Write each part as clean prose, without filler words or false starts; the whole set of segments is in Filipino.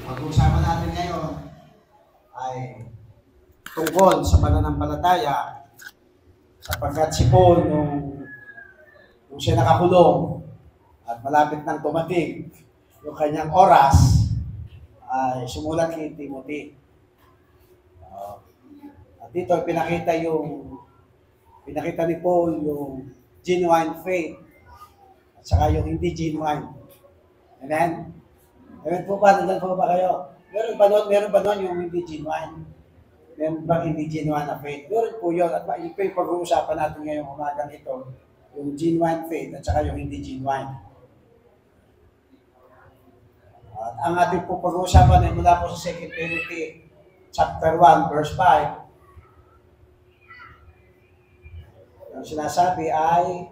Pag-uusapan natin ngayon ay tungkol sa pananampalataya sapagkat si Paul nung siya nakakulong at malapit nang dumating yung kanyang oras ay sumulat kay Timothy. At dito pinakita ni Paul yung genuine faith at saka yung hindi genuine. Amen? Amen po ba? Nandiyan po ba kayo? Meron ba nun yung hindi genuine? Meron ba hindi genuine na faith? Meron po yun. At ito yung pag-uusapan natin ngayong umagang ito. Yung genuine faith at saka yung hindi genuine. At ang ating po pag-uusapan ay mula po sa 2 Timothy chapter 1 verse 5. Yung sinasabi ay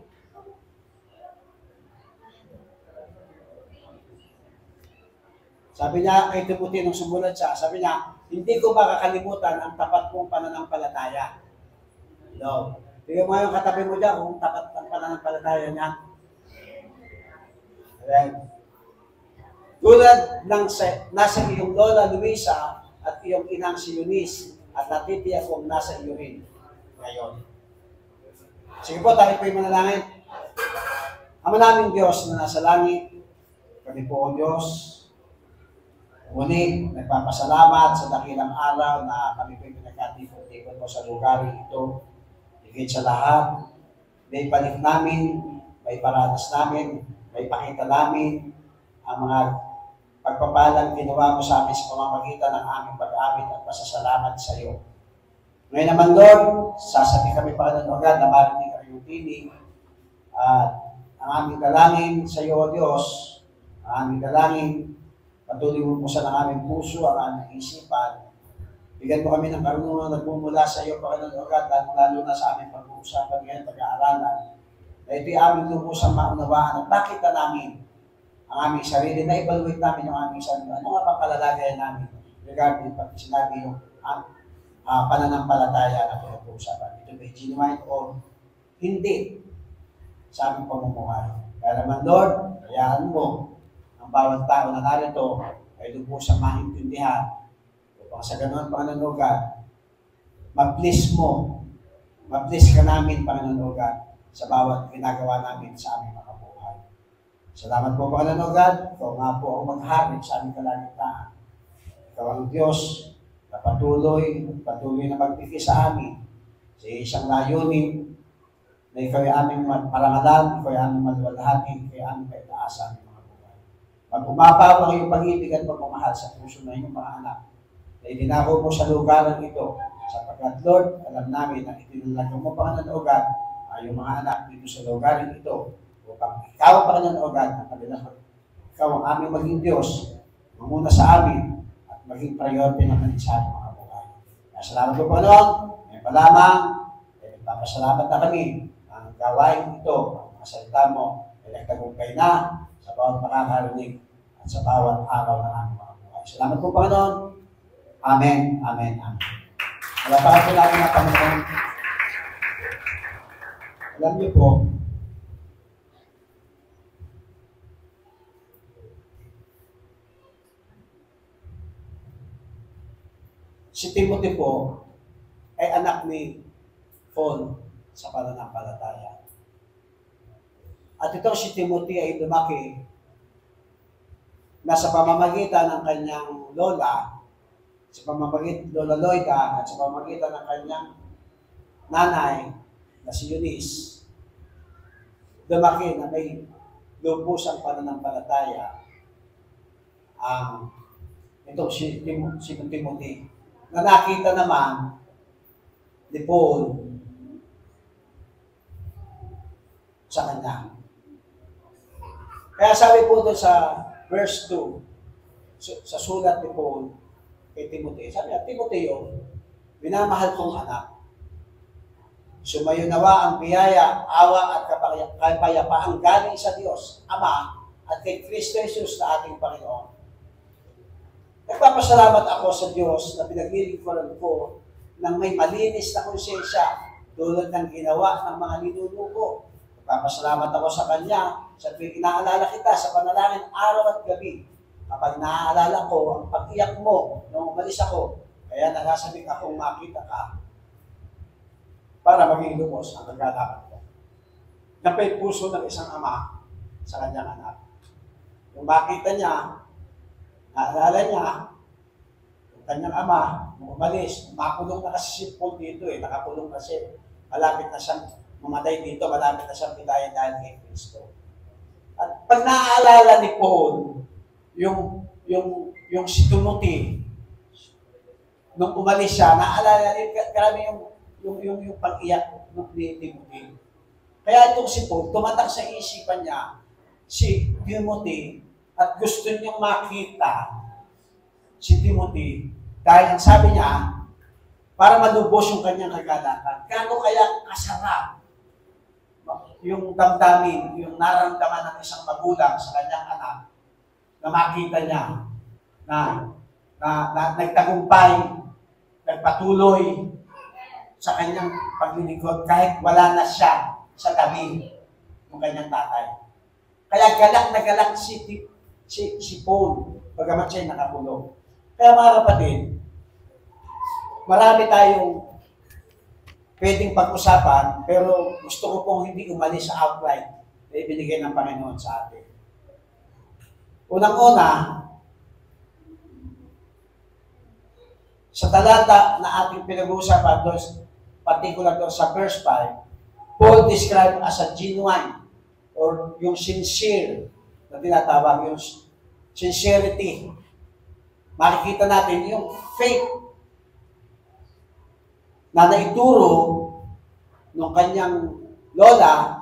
sabi niya kay Timothy nung sumulat siya, sabi niya, hindi ko makakalimutan ang tapat mong pananampalataya. No. Tingnan mo yung katabi mo dyan kung tapat ang pananampalataya niya. Right. Tulad ng nasa iyong lola Luisa at iyong inang si Eunice at natitiyak kong nasa iyo rin ngayon. Sige po, tayo po yung manalangin. Ama naming Diyos na nasa langit, kami po ang Diyos. Muli, nagpapasalamat sa dakilang araw na kami po pinagkatipon-tipon po sa lugar ito. Higit sa lahat, may balik namin, may paranas namin, may pakita namin ang mga pagpapalang ginawa mo sa amin sa pamamagitan ng aming pag-amin at pasasalamat sa iyo. Ngayon naman, Lord, sasabi kami pa ng agad na marinig ang iyong tinig at ang aming dalangin sa iyo, O Diyos, ang aming dalangin, patuloy mo sa ng aming puso, ang aming isipan. Bigyan mo kami ng karunungan na nagmumula sa iyo, Panginoon agad, lalo na sa aming pag-uusapan ngayon, pag-aaralan. Na ito'y aming lubusang maunawaan at nakita namin ang aming sarili, na evaluate namin yung aming sarili. Ano nga bang kalalagayan namin regarding pag sinabi yung pananampalataya na pinag-uusapan. Ito ba'y genuine o hindi sa aming pamumuhay. Kaya naman, Lord, hayaan mo ang bawat tao na narito ay lubusang maintindihan upang sa ganoon, Panginoon God, ma-bless mo, ma-bless ka namin, Panginoon God, sa bawat ginagawa namin sa aming mga buhay. Salamat po, Panginoon God, ikaw nga po ang maghari sa aming kalagitnaan. Ikaw ang Diyos na patuloy na magbigay sa amin sa isang layunin na ikaw ay aming parangalan, ikaw ay aming maluwalhati, ikaw ay aming kaitaasan. Pag umapaw ang iyong pag-ibig at pagmamahal sa puso na iyong mga anak, na itinako mo sa lugaran ito, sapagkat Lord, alam namin na itinalaga mo, Panginoon God, ang iyong mga anak dito sa lugaran ito, upang ikaw, Panginoon God, ang kanilang, ikaw ang aming maging Diyos, mamuna sa amin, at maging priority naman sa aming mga buhay. Salamat po, Panginoon, ngayon pa lamang, nagpapasalamat na kami, ang gawain ito, ang mga salita mo, ay nagtagumpay na, sa bawat makakarinig at sa bawat araw ng aming mga buhay. Salamat po, Panginoon. Amen, amen, amen. Malapakan po natin ang Panginoon. Alam niyo po, si Timothy po ay anak ni Paul sa pananampalataya. At itong si Timothy ay lumaki na sa pamamagitan ng kanyang lola, sa pamamagitan Lola Loida at sa pamamagitan ng kanyang nanay na si Eunice, lumaki na may lubusang pananampalataya ang itong si Timothy na nakita naman ni Paul sa kanya. Kaya sabi po doon sa verse 2, sa sulat ni Paul kay Timothy, sabi niya, Timoteo, minamahal kong anak, sumayo nawa ang biyaya, awa at kapayapaang galing sa Diyos, Ama, at kay Kristo Jesus na ating Panginoon. Nagpapasalamat ako sa Diyos na pinaglilingkuran ko ng may malinis na konsensya tulad ng ginawa ng mga ninuno ko. Nagpapasalamat ako sa Kanya sa tuwing inaalala kita sa panalangin araw at gabi kapag naaalala ko ang pag-iyak mo nung umalis ako, kaya nagsasabik akong makita ka para maging lumos ang kagalakan ko. Napay puso ng isang ama sa kanyang anak. Yung makita niya, naalala niya, yung kanyang ama, nung umalis, makulong na kasi si Paul dito nakakulong kasi, malapit na siyang mamatay dito, malapit na siyang pitayin dahil kay Kristo. At pag naaalala ni Paul, yung si Timothy, nung umalis siya, naalala niya, grabe yung pag-iyak ni Timothy. Kaya itong si Paul, tumatak sa isipan niya, si Timothy, at gusto niyang makita si Timothy, dahil ang sabi niya, para malubos yung kanyang kagalakan. Kano kaya kasarap yung damdamin, yung naramdaman ng isang magulang sa kanyang anak, na makita niya na nagtagumpay, nagpatuloy sa kanyang paglilingkod kahit wala na siya sa tabi ng kanyang tatay. Kaya galak na galak si Paul, bagamat siya nakakulong. Kaya mga kapatid, marami tayong pwedeng pag-usapan, pero gusto ko pong hindi umalis sa outline na ibinigay ng Panginoon sa atin. Unang-una, sa talata na ating pinag-uusapan, particular doon sa verse 5, Paul described as a genuine or yung sincere na tinatawag, yung sincerity. Makikita natin yung faith na naituro ng kanyang lola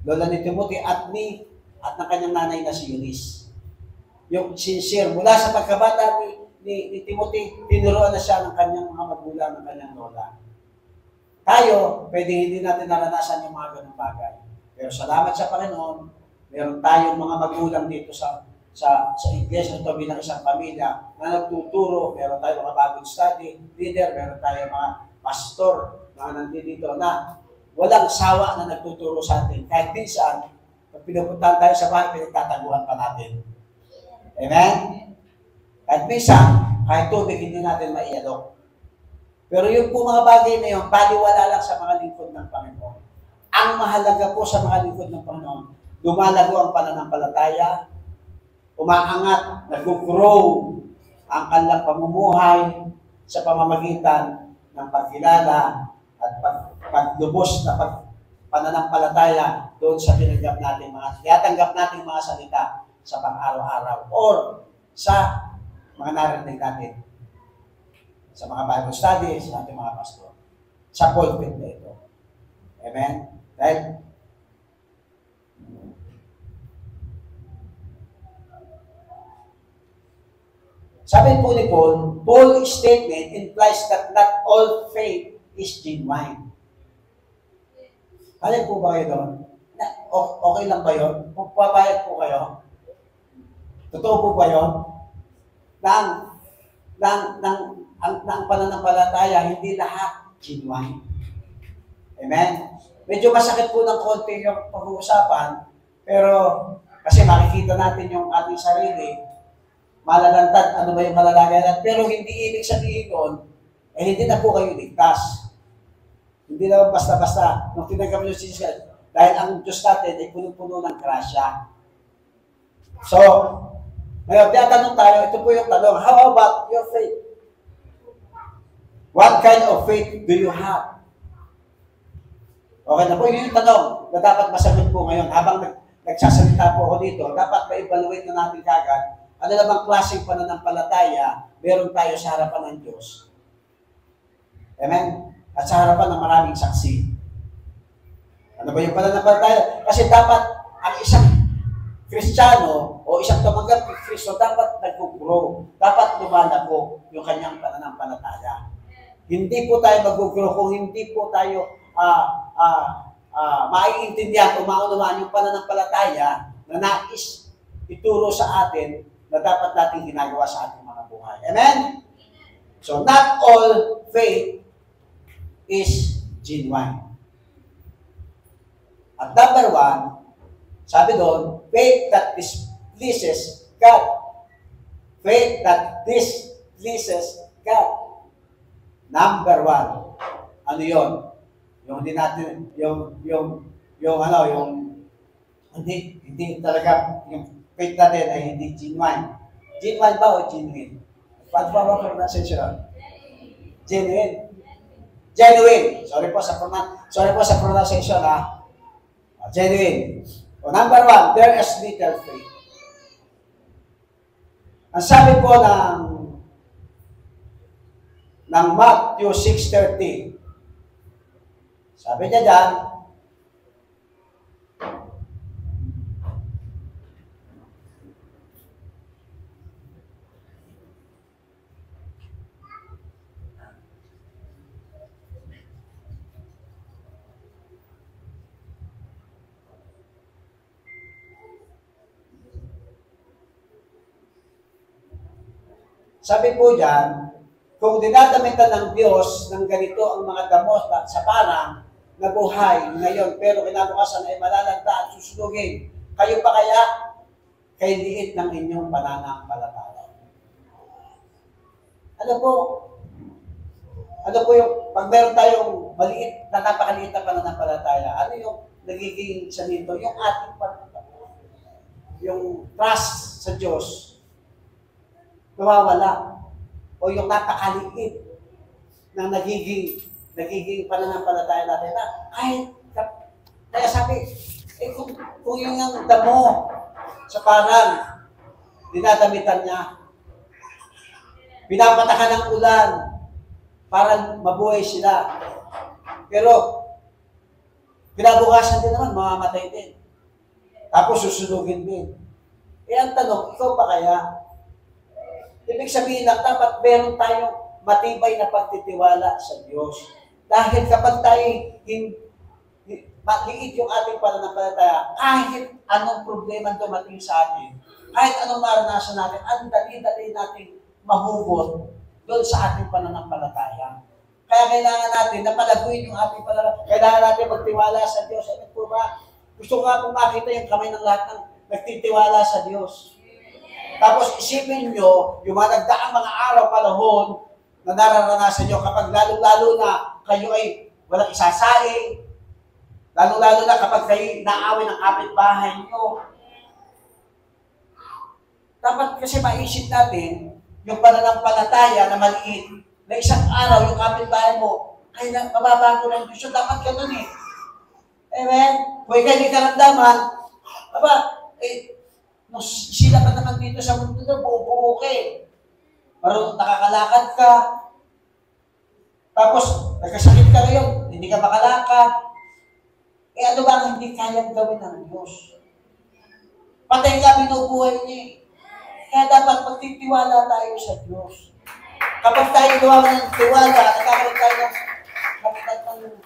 ni Timothy at ng kanyang nanay na si Eunice. Yung sincere, mula sa pagkabata ni Timothy, tinuruan na siya ng kanyang mga magulang, ng kanyang lola. Tayo, pwede hindi natin naranasan yung mga ganung bagay. Pero salamat sa Panginoon, meron tayong mga magulang dito sa iglesia ito bilang isang pamilya na nagtuturo, meron tayong mga bagong study leader, meron tayong mga pastor na nandito na walang sawa na nagtuturo sa atin. Kahit minsan, pag pinupuntahan tayo sa bahay, pinagtataguan pa natin. Amen? Kahit minsan, kahit tubig, hindi natin maialok. Pero yung po mga bagay na yun, baliwala lang sa mga lingkod ng Panginoon. Ang mahalaga po sa mga lingkod ng Panginoon, lumalago ang pananampalataya, umaangat, nag-grow ang kanilang pamumuhay sa pamamagitan ng pagkilala at paglubos na pananampalataya doon sa tinatanggap natin mga salita sa pang-araw-araw or sa mga narinig natin sa mga Bible studies, sa ating mga pastor, sa pulpit na ito. Amen? Right? Sabi po ni Paul's statement implies that not all faith is genuine. Alam po ba kayo doon? Okay lang ba yun? Papayag po kayo? Totoo po ba yun? Ang pananampalataya, hindi lahat genuine. Amen? Medyo masakit po ng konti yung pag-uusapan, pero kasi makikita natin yung ating sarili, malalantad, ano ba yung malalagayan, pero hindi ibig sabihin nun, hindi na po kayo ligtas. Hindi na basta-basta, nung tinanggap nyo si Jesus, dahil ang Diyos natin ay puno-puno ng grasya. So, ngayon, tinatanong tayo, ito po yung tanong, how about your faith? What kind of faith do you have? Okay na po, yun yung tanong na dapat masagot po ngayon. Habang nagsasalita po ako dito, dapat ma-evaluate na natin kagad ano namang klaseng pananampalataya meron tayo sa harapan ng Diyos. Amen? At sa harapan ng maraming saksi. Ano ba yung pananampalataya? Kasi dapat ang isang Kristiyano o isang tumanggap ni Kristo dapat nag-grow. Dapat lumalago yung kanyang pananampalataya. Hindi po tayo mag-grow kung hindi po tayo maiintindihan o maunawaan yung pananampalataya na nais ituro sa atin na dapat natin ginagawa sa ating mga buhay. Amen? So, not all faith is genuine. At number one, sabi doon, faith that displeases God Faith that this pleases God. Number one. Ano yun? Yung hindi natin, hindi talaga, yung faith natin ay hindi genuine. Genuine ba o genuine? Paano ba ba pronunciation? Genuine. Genuine. Sorry po sa pronunciation, ha? Genuine. So, number one, there is little faith. Ang sabi po ng Matthew 6:30, sabi niya dyan, sabi po dyan, kung dinadamitan ng Diyos ng ganito ang mga damos sa parang na buhay ngayon, pero kinabukasan ay malalagta at susunugin, kayo pa kaya kay liit ng inyong pananampalataya? Ano po yung, pag meron tayong maliit na napakaliit na pananampalataya, ano yung nagiging sa nito? Yung ating pananampalataya, yung trust sa Diyos, nawawala. O yung napakaliit na nagiging pananampalataya natin na kaya sabi, kung yung damo sa parang dinadamitan niya, pinapatakan ng ulan para mabuhay sila. Pero kinabukasan din naman, mamamatay din. Tapos susunugin din. Ang tanong, ikaw pa kaya? Ibig sabihin lang, dapat meron tayong matibay na pagtitiwala sa Diyos. Dahil kapag tayo maliit yung ating pananampalataya, kahit anong problema dumating sa atin, kahit anong maranasan natin, ang dali-dali natin mahugot doon sa ating pananampalataya. Kaya kailangan natin na palaguin yung ating pananampalataya. Kailangan natin magtiwala sa Diyos. Ano po ba? Gusto ko nga pong makita yung kamay ng lahat ng nagtitiwala sa Diyos. Tapos isipin nyo, yung mga nagdaang mga araw, panahon, na nararanasan nyo kapag lalo-lalo na kayo ay walang isasaing, lalo-lalo na kapag kayo naawin ng kapitbahay nyo. Dapat kasi maisip natin, yung pananampalataya na maliit, na isang araw yung kapitbahay mo, ay mababago ng Diyos. Dapat ganun eh. Amen? Kung ikaw hindi karamdaman, sila pa naman dito sa mundo na, buo-buo ka eh. Marunong nakakalakad ka. Tapos, nagkasakit ka ngayon, hindi ka makalakad. Ano ba ang hindi kayang gawin ng Diyos? Patay nga binubuhay niya eh. Kaya dapat magtitiwala tayo sa Diyos. Kapag tayo gawa ng tiwala, nagkakaroon tayo ng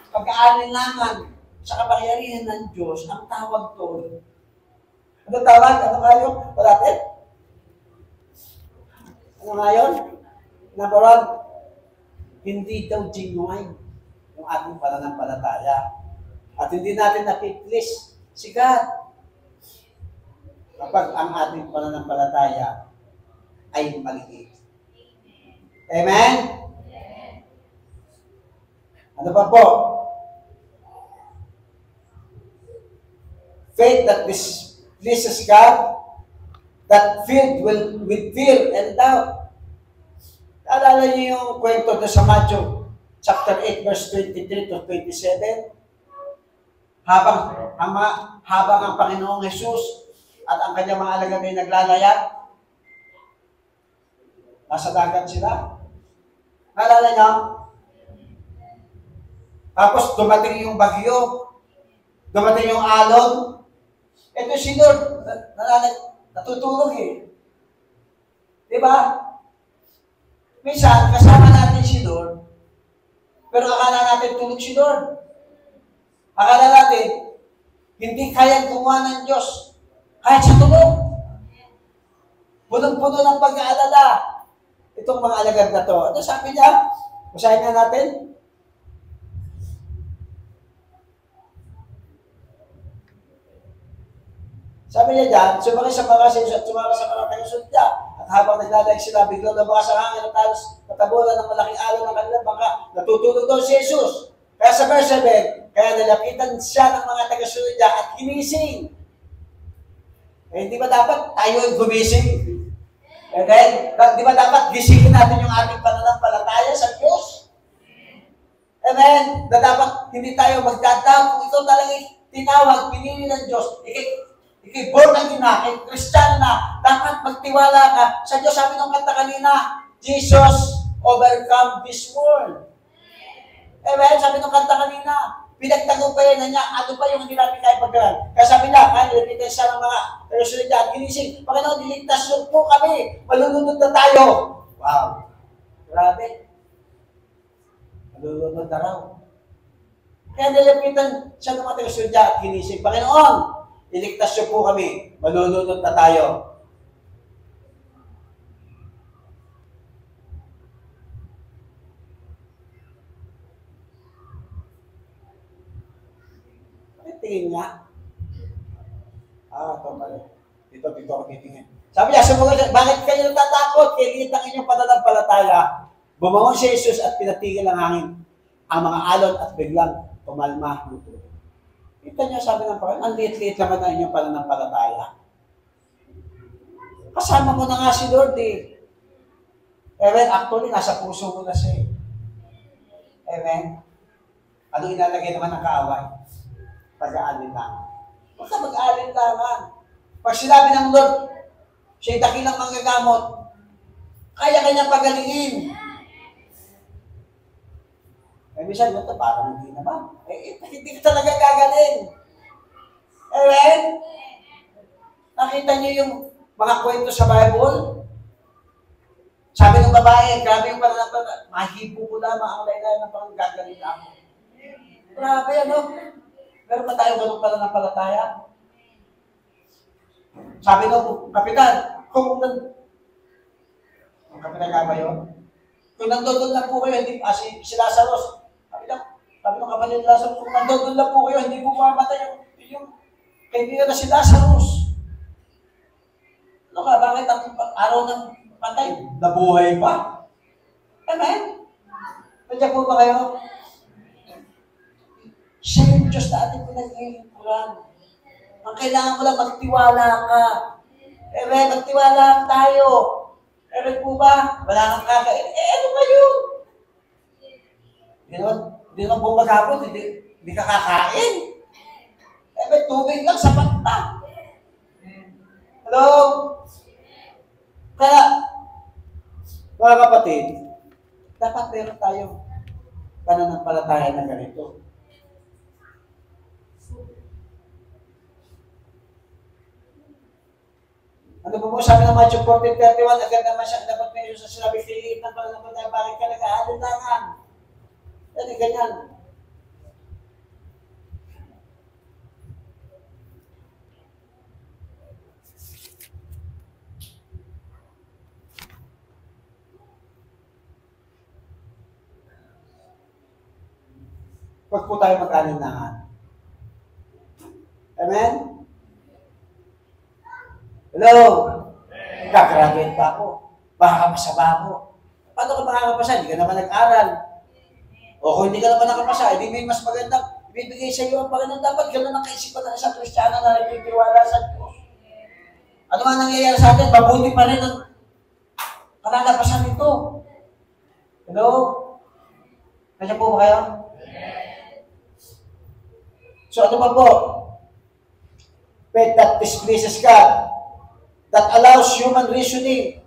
pag-aalinlangan sa kapangyarihan ng Diyos, ang tawag doon. Ano tawag? Ano kayo? Palapit? Ano nga yun? Number one, hindi daw genuine yung ating pananampalataya. At hindi natin napiplis si God kapag ang ating pananampalataya ay maliit. Amen? Ano pa po? Faith that pleases God, that filled with fear and doubt. Alala niyo yung kwento doon sa Matthew chapter 8, verse 23 to 27? Habang ang Panginoong Jesus at ang kanyang mga alagad ay naglalayag, nasa dagat sila. Alala niyo? Tapos dumating yung bagyo, dumating yung alon. Ito si Lord, natutulog eh. Diba? Minsan, kasama natin si Lord, pero akala natin tulog si Lord. Akala natin, hindi kayang gumawa ng Diyos kahit sa tulog. Punong-puno ng pag-aalala itong mga alagad na to. Ano sabi niya? Basahin nga natin. Sabi niya dyan, sumakay sa mga tayo-sundya at At habang naglalay sila, biglang nabakas ang hangin at halos natabunan ng malaking alon ng kanilang bangka. Natutulog daw si Jesus. Kaya sa verse 7, kaya nalapitan siya ng mga taga-sunod niya at ginising. Eh, di ba dapat tayo ay gumising? Eh, di ba dapat gisingin natin yung ating pananampalataya sa Diyos? Amen? Na dapat hindi tayo magdadam. Kung ikaw talaga tinawag, pinili ng Diyos, born again na, Christian na, dapat magtiwala ka sa Diyos. Sabi ng kanta kanina, Jesus overcome this world. Amen? Sabi ng kanta kanina, pinagtagumpayan na niya, ano pa yung hindi natin kaya pagkalan. Kaya sabi niya, nilipitan siya ng mga personal niya at ginising, Panginoon, niligtas po kami, malulunod na tayo. Wow. Grabe. Malulunod na raw. Kaya nilipitan siya ng mga personal niya at ginising, Panginoon, niligtas po kami, malulunod na tayo. Tingin nga. Ito pala. Dito ako titingin. Sabi niya, sumunod, bakit kayo natatakot? Kailit ang inyong pananampalataya. Bumangon si Jesus at pinatigil ang hangin, ang mga alon at biglang tumalma. Kita niya, sabi ng Panginoon, ang liit-liit naman ang inyong pananampalataya. Kasama mo na nga si Lord eh. Amen? Actually, nasa puso mo na siya. Amen? Ano inalagay naman ng kaaway? Pag-aalinlangan. Huwag ka mag-aalinlangan. Pag sinabi ng Lord, siya'y dakilang manggagamot, kaya kanyang pagalingin. Eh, minsan, ito parang hindi naman. Hindi ka talaga gagaling. Amen? Nakita niyo yung mga kwento sa Bible? Sabi ng babae, grabe yung pananampalataya, mahipo ko lamang ang laylay ng panggagaling ako. Grabe, ano? Meron ba tayo ganun pananampalataya? Sabi ng kapitan, kung kapitan nga ba yun? Kung nandodon lang po kayo, hindi, si Lazarus, sabi ng kapatid ni Lazarus, kung nandodon lang po kayo, hindi po mamatay yung kaibigan na si Lazarus. Ano ka, bakit ang araw ng patay, nabuhay pa? Amen? Nandiyan po ba kayo? Siya yung Diyos na ating pinaglilingkuran. Ang kailangan mo lang, magtiwala ka. Amen, magtiwala tayo. Amen po ba? Wala kang kakain. Ano ba yun? Hindi naman po maghapon, hindi ka kakain. Amen, tubig lang, sapat na. Hello? Kaya, mga kapatid, dapat meron tayong pananampalataya na ganito. Ano po sabi ng Matthew 14:31, agad naman siya dapat may sa sinabi, "Filiit ng pananampalataya, bakit ka nag-aalinlangan?" Yan, ganyan. Huwag po tayo mag-aalinlangan. Amen? Hello? Kagraduate pa ako. Makakapasa ba ako? Paano ka makakapasa? Hindi ka naman nag-aral. O kung hindi ka naman nakapasa, hindi may mas magandang ibibigay sa iyo ang Panginoon. Dapat gano'n ang kaisipan ng isang Kristiyano na nagtitiwala sa Diyos. Ano nga nangyayari sa atin? Mabuti pa rin ang kalalapasan nito. Hello? Nandiyan po ba kayo? So ano ba po? Faith that displeases God, that allows human reasoning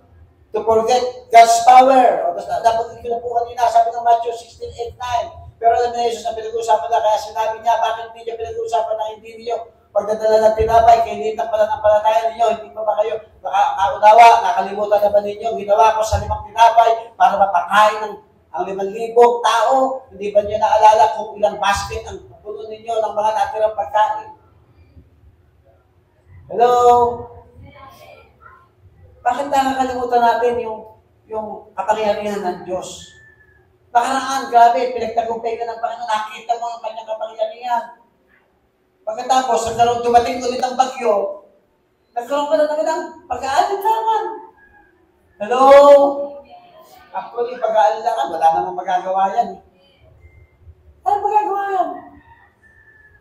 to forget God's power. O, dapat hindi ko na po kanina, sabi ng Matthew 16:8-9. Pero alam na Jesus na pinag-uusapan na, kaya sinabi niya, bakit hindi niya pinag-uusapan na hindi niyo pagdadala ng tinapay, kayo ng pananampalataya ninyo, hindi pa ba kayo nakaunawa, nakalimutan na ba ninyo, ginawa ko sa 5 tinapay para mapakain ang 5,000 tao, hindi ba niyo naalala kung ilang basket ang puno ninyo ng mga natirang pagkain? Hello? Bakit nakakalimutan natin yung kapangyarihan ng Diyos? Nakaraan, grabe, pinagtagumpay ka ng Panginoon, nakita mo ang kanyang kapangyarihan. Pagkatapos, dumating ulit ang bagyo, nagkaroon ka na naman ng pag-aalinlangan. Hello? Actually, pag-aalangan, wala namang magagawa yan. Ano magagawa yan?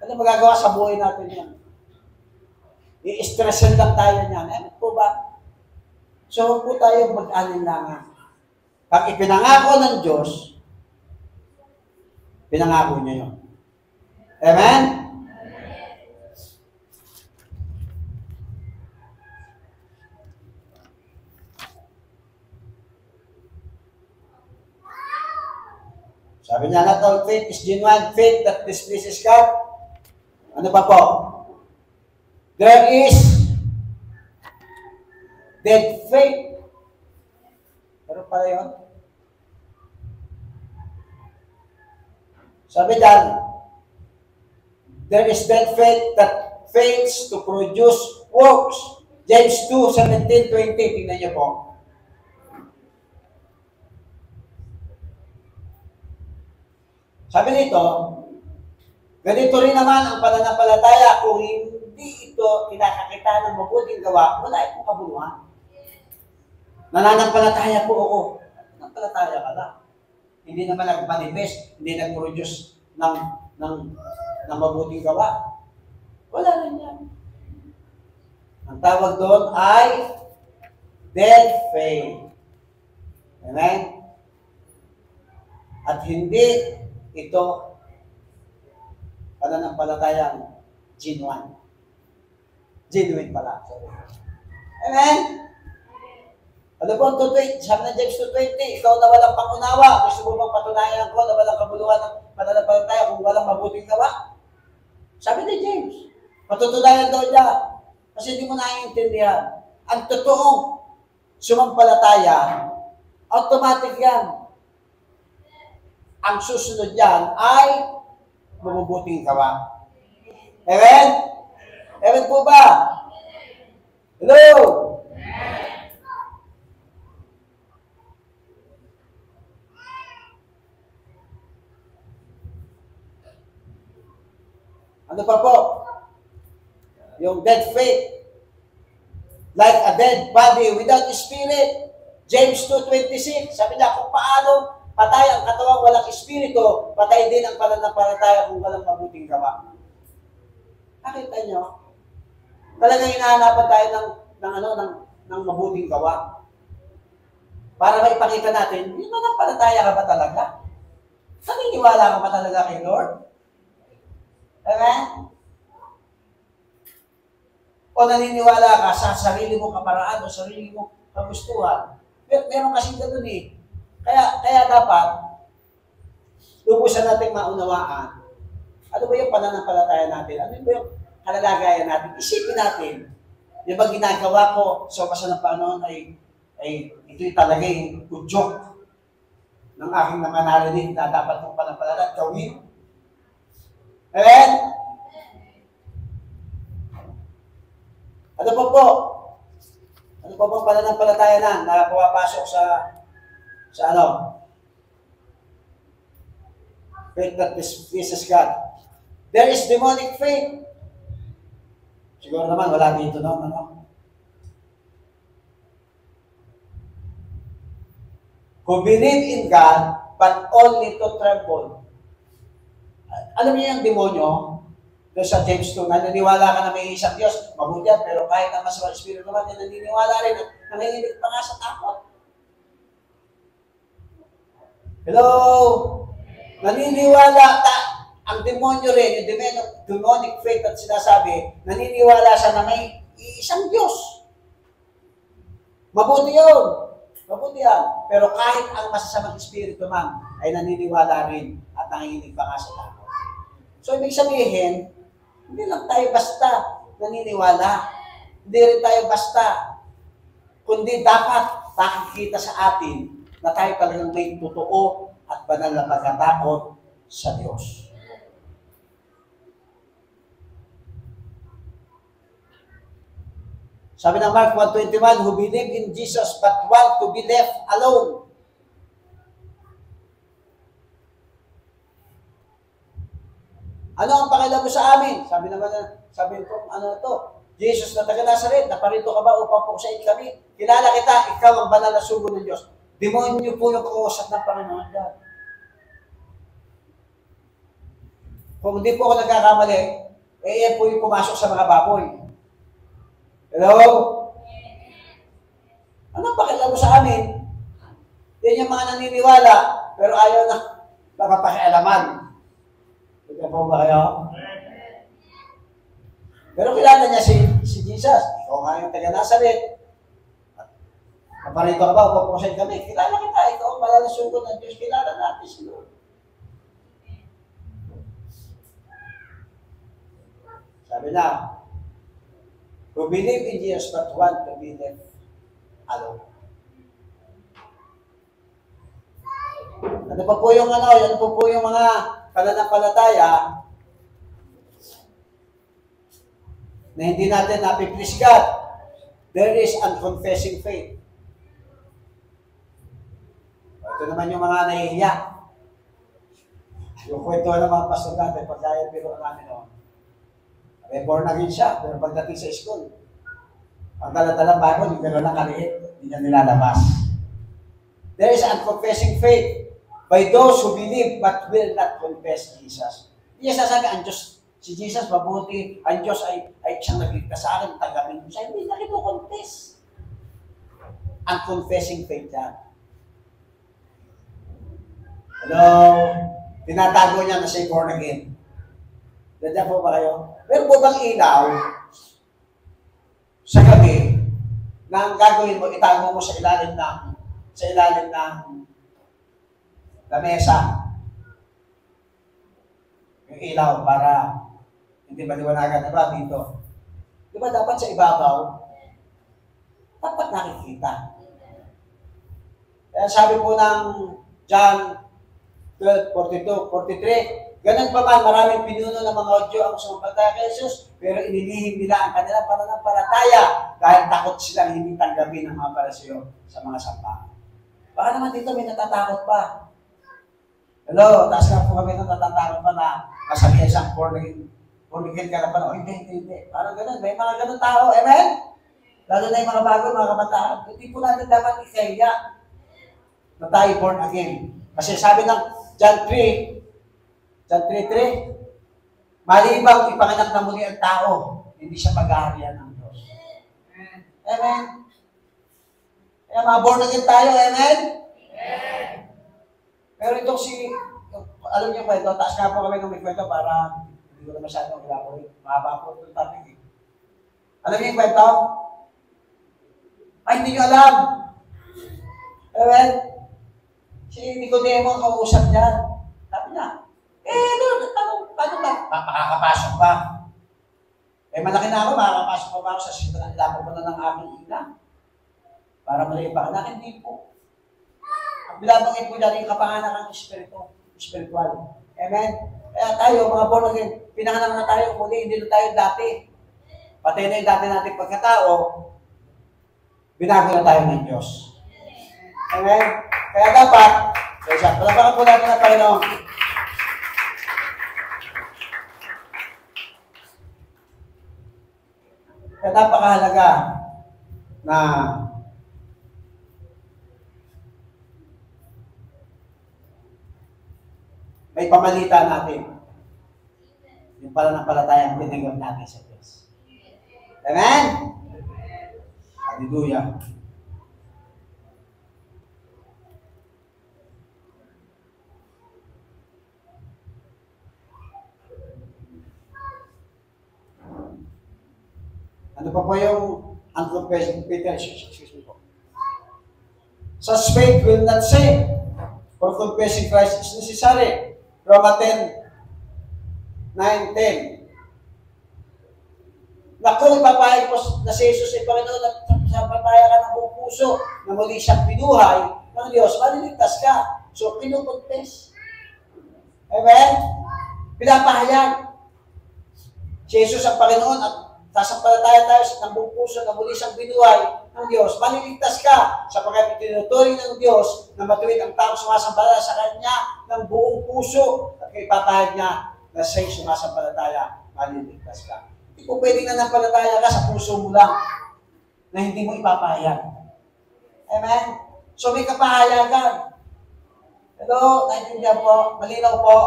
Ano magagawa sa buhay natin yan? I-stressin lang tayo niyan. Ano po ba? So, huwag po tayo mag-alinlangan. Pag ipinangako ng Diyos, pinangako niya yun. Amen? Sabi niya, not all faith is genuine faith that displeases God. Ano pa po? There is dead faith. Pero pala yun? Sabi diyan, there is dead faith that fails to produce works. James 2:17-20. Tingnan niyo po. Sabi nito, ganito rin naman ang pananampalataya kung hindi ito kinakakita ng mabuting gawa, wala itong kabuluhan. Nananampalataya po ako. Nananampalataya ka lang. Hindi naman nag-manifest, hindi nag-produce ng mabuting gawa. Wala rin yan. Ang tawag doon ay dead faith. Amen? At hindi ito pananampalatayang genuine. Genuine pala. Sorry. Amen? Ano po ang 2:20? Sabi ng James 2:20, ikaw na walang pangunawa. Gusto mo bang patunayan ko na walang kabuluhan ng pananampalataya kung walang mabuting gawa? Sabi ni James, patutunayan daw niya. Kasi hindi mo naiintindihan. Ang totoong sumampalataya, automatic yan. Ang susunod yan ay mabubuting gawa. Amen? Amen po ba? Hello? Ano pa po? Yung dead faith. Like a dead body without spirit. James 2:26. Sabi niya, kung paano patay ang katawang walang espiritu, patay din ang pananampalataya kung walang mabuting gawa. Nakita niyo? Talagang hinahanapan tayo ng mabuting gawa. Para maipakita natin, yung mananampalataya ka ba talaga? Naniniwala ka ba talaga kay Lord? Amen? O naniniwala ka sa sarili mong kaparaan o sarili mong kagustuhan? Meron kasi ganun eh. Kaya dapat, lubusan natin maunawaan. Ano ba yung pananampalataya natin? Ano ba yung kalalagayan natin? Isipin natin. Di ba ginagawa ko sa basa ng Panginoon ay ito'y talaga yung udyok ng aking mga narinig na dapat kong pananampalataya at gawin. Amen? Ano po po? Ano po bang pananampalataya na pumapasok sa faith that pleases God? There is demonic faith. Siguro naman wala dito, no? Who believe in God, but only to tremble. Alam niyo yung demonyo? Doon sa James 2, naniniwala ka na may isang Diyos, mabuti yan, pero kahit ang masamang espiritu naman, naniniwala rin at nanginginig pa nga sa takot. Hello? Naniniwala ang demonyo rin, yung demonic faith at sinasabi, naniniwala siya na may isang Diyos. Mabuti yun. Mabuti yan. Pero kahit ang masasamang espiritu man, ay naniniwala rin at nanginginig pa nga sa takot. So, ibig sabihin, hindi lang tayo basta naniniwala. Hindi rin tayo basta. Kundi dapat nakikita sa atin na tayo talagang may totoo at banal na pagkatakot sa Diyos. Sabi ng Mark 1:21, who believe in Jesus but want to be left alone. Ano ang pakialam mo sa amin? Sabi ko, ano to? Jesus na taga Nazaret, naparito ka ba upang pukusain kami? Kilala kita, ikaw ang banal na sugo ng Diyos. Demonyo po yung kausap ng Panginoon God. Kung hindi po ako nagkakamali, yan po yung pumasok sa mga baboy. Hello? Anong pakilala mo sa amin? Yan yung mga naniniwala, pero ayaw na nakapakialaman. Ito po ba kayo? Pero kilala niya si Jesus. Ikaw nga yung taga Nazaret. Naparito ka ba? Pupukusin kami. Kilala kita. Ikaw ang malalasugod ng Diyos. Kilala natin si Lord. Sabi na, who believe in Jesus but want to be left alone. Ano pa po yung mga pananampalataya na hindi natin napiplease God? There is unconfessing faith. Ito naman yung mga nahihiya. Yung kwento ng mga pastor natin, pagkaya biro namin noon. May born again siya, pero pagdating sa school, ang dala-dalang Bible, yung gano'n lang kaliit, hindi niya nilalabas. There is unconfessing faith by those who believe but will not confess Jesus. Hindi niya sasabi, ang Diyos, si Jesus mabuti, ang Diyos ay siyang nagligtas sa akin, tanggapin ko siya. Hindi na confess. Unconfessing faith yan. Hello? Tinatago niya na siya born again. Nandiyan po ba kayo? Pero po bang ilaw sa gabi na ang gagawin mo, itago mo sa ilalim ng lamesa. Yung ilaw para hindi maliwanagan na ba dito? Di ba dapat sa ibabaw, dapat nakikita. Kaya sabi po ng John 12:42, 43, ganun pa man, maraming pinuno ng mga Hudyo ang sumampalataya kay Jesus, pero inilihim nila ang kanilang pananampalataya dahil takot silang hindi tanggapin ang mga Pariseo sa mga sambahan. Baka naman dito may natatakot pa. Hello, taas nga po kami nang natatakot pa na masabi isang born again ka na pa na, hindi. Parang ganun, may mga ganun tao, amen? Lalo na yung mga bago, mga kabataan. Hindi po natin dapat ikaya na tayo born again. Kasi sabi ng John 3:3, malibang ipanganak na muli ang tao, hindi siya mag-aharian ng Diyos. Amen? Kaya mga born again tayo, amen? Amen. Pero itong alam niyo kwento, taas nga po kami ng may kwento para hindi ko na masyadong elaborate. Mahaba po itong topic. Alam niyo yung kwento? Ay, hindi niyo alam. Amen? Si Nicodemo ang kausap niya. Sabi niya, paano ba? Makakapasok ba? Malaki na ako, makakapasok pa ba ako sa sitran? Ilapo ko na ng aking ina. Para maliit pa anak, hindi po. Ang bilabangin po dyan yung kapanganak ng spiritual. Amen? Kaya tayo, mga born again, pinanganak na tayo muli, hindi na tayo dati. Patay na yung dati natin pagkatao, binago na tayo ng Diyos. Amen? Kaya dapat, palapakan po natin ang Panginoon. Kaya napakahalaga na may pamalitan natin. Yung pananampalatayang tinanggap natin sa Diyos. Amen? Hallelujah. Ano pa po yung unconfessing Peter? Excuse me po. Such faith will not save, for confessing Christ is necessary. Roma 10:9-10. Na kung ipapahid mo na si Jesus ay Panginoon at sampataya ka ng buong puso na muli siyang pinuhay ng Diyos, maliligtas ka. So, pinukonfess. Amen? Pinapahayag. Si Jesus ang Panginoon at sasampalataya tayo ng buong puso na muli siyang binuhay ng Diyos, maliligtas ka sapagkat itinuturing ng Diyos na matuwid ang taong sumasampalataya sa Kanya ng buong puso at kay papahayag niya na siya'y sumasampalataya, maliligtas ka. Hindi po pwedeng nanampalataya ka sa puso mo lang na hindi mo ipapahayag. Amen? So may kapahayagan. Hello, naintindihan po? Malinaw po?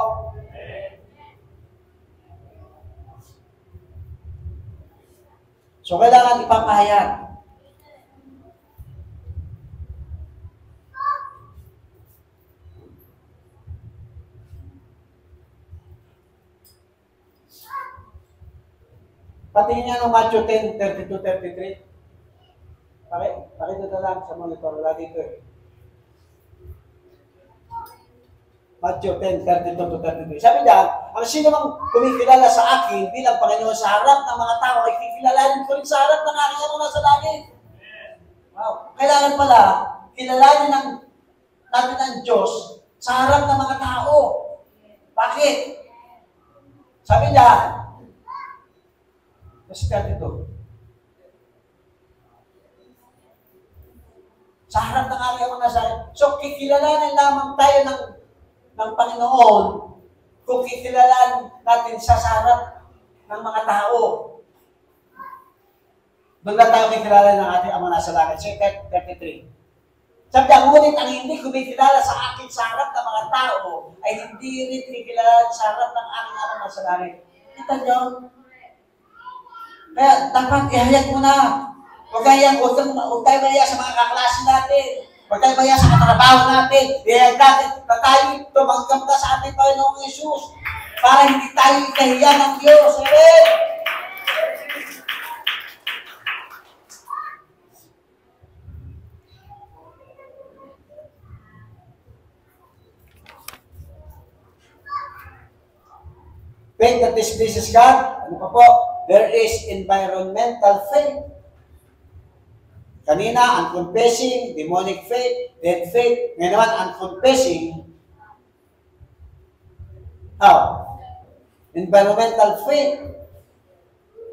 So kailangan ipapahayag. Patingin niya ng Matthew 10, 32-33. Pakita na lang sa monitor. Wala dito eh. Matthew 10, 32-33. Sabi niya, ang sino mang kumikilala sa akin bilang Panginoon sa harap ng mga tao ay kikilalanin ko rin sa harap ng aking Ama nasa langit. Wow. Kailangan pala, kilalanin natin ang Diyos sa harap ng mga tao. Bakit? Sabi niya, kasi 32. Sa harap ng aking Ama nasa langit. So, kikilalanin lamang tayo ng Panginoon kung kikilalan natin sa harap ng mga tao. Doon lang tayo kikilala ng ating Ama nasa langit. So, 33. Sabi niya, ngunit ang hindi kumikilala sa akin sa harap ng mga tao ay hindi rin kinikilala sa harap ng aking Ama nasa langit. Kita niyo? Kaya dapat ihayag mo na. Huwag tayo maya sa mga kaklase natin. Huwag tayo maya sa katrabaho natin. Ihayag natin na tayo tumanggap na sa ating Panginoong Yesus para hindi tayo ikahiya ng Diyos. Amen? Faith that displeases God. Ano pa po? There is environmental faith. Kanina, unconfessing, demonic faith, dead faith. Ngayon naman, unconfessing. How? Environmental faith.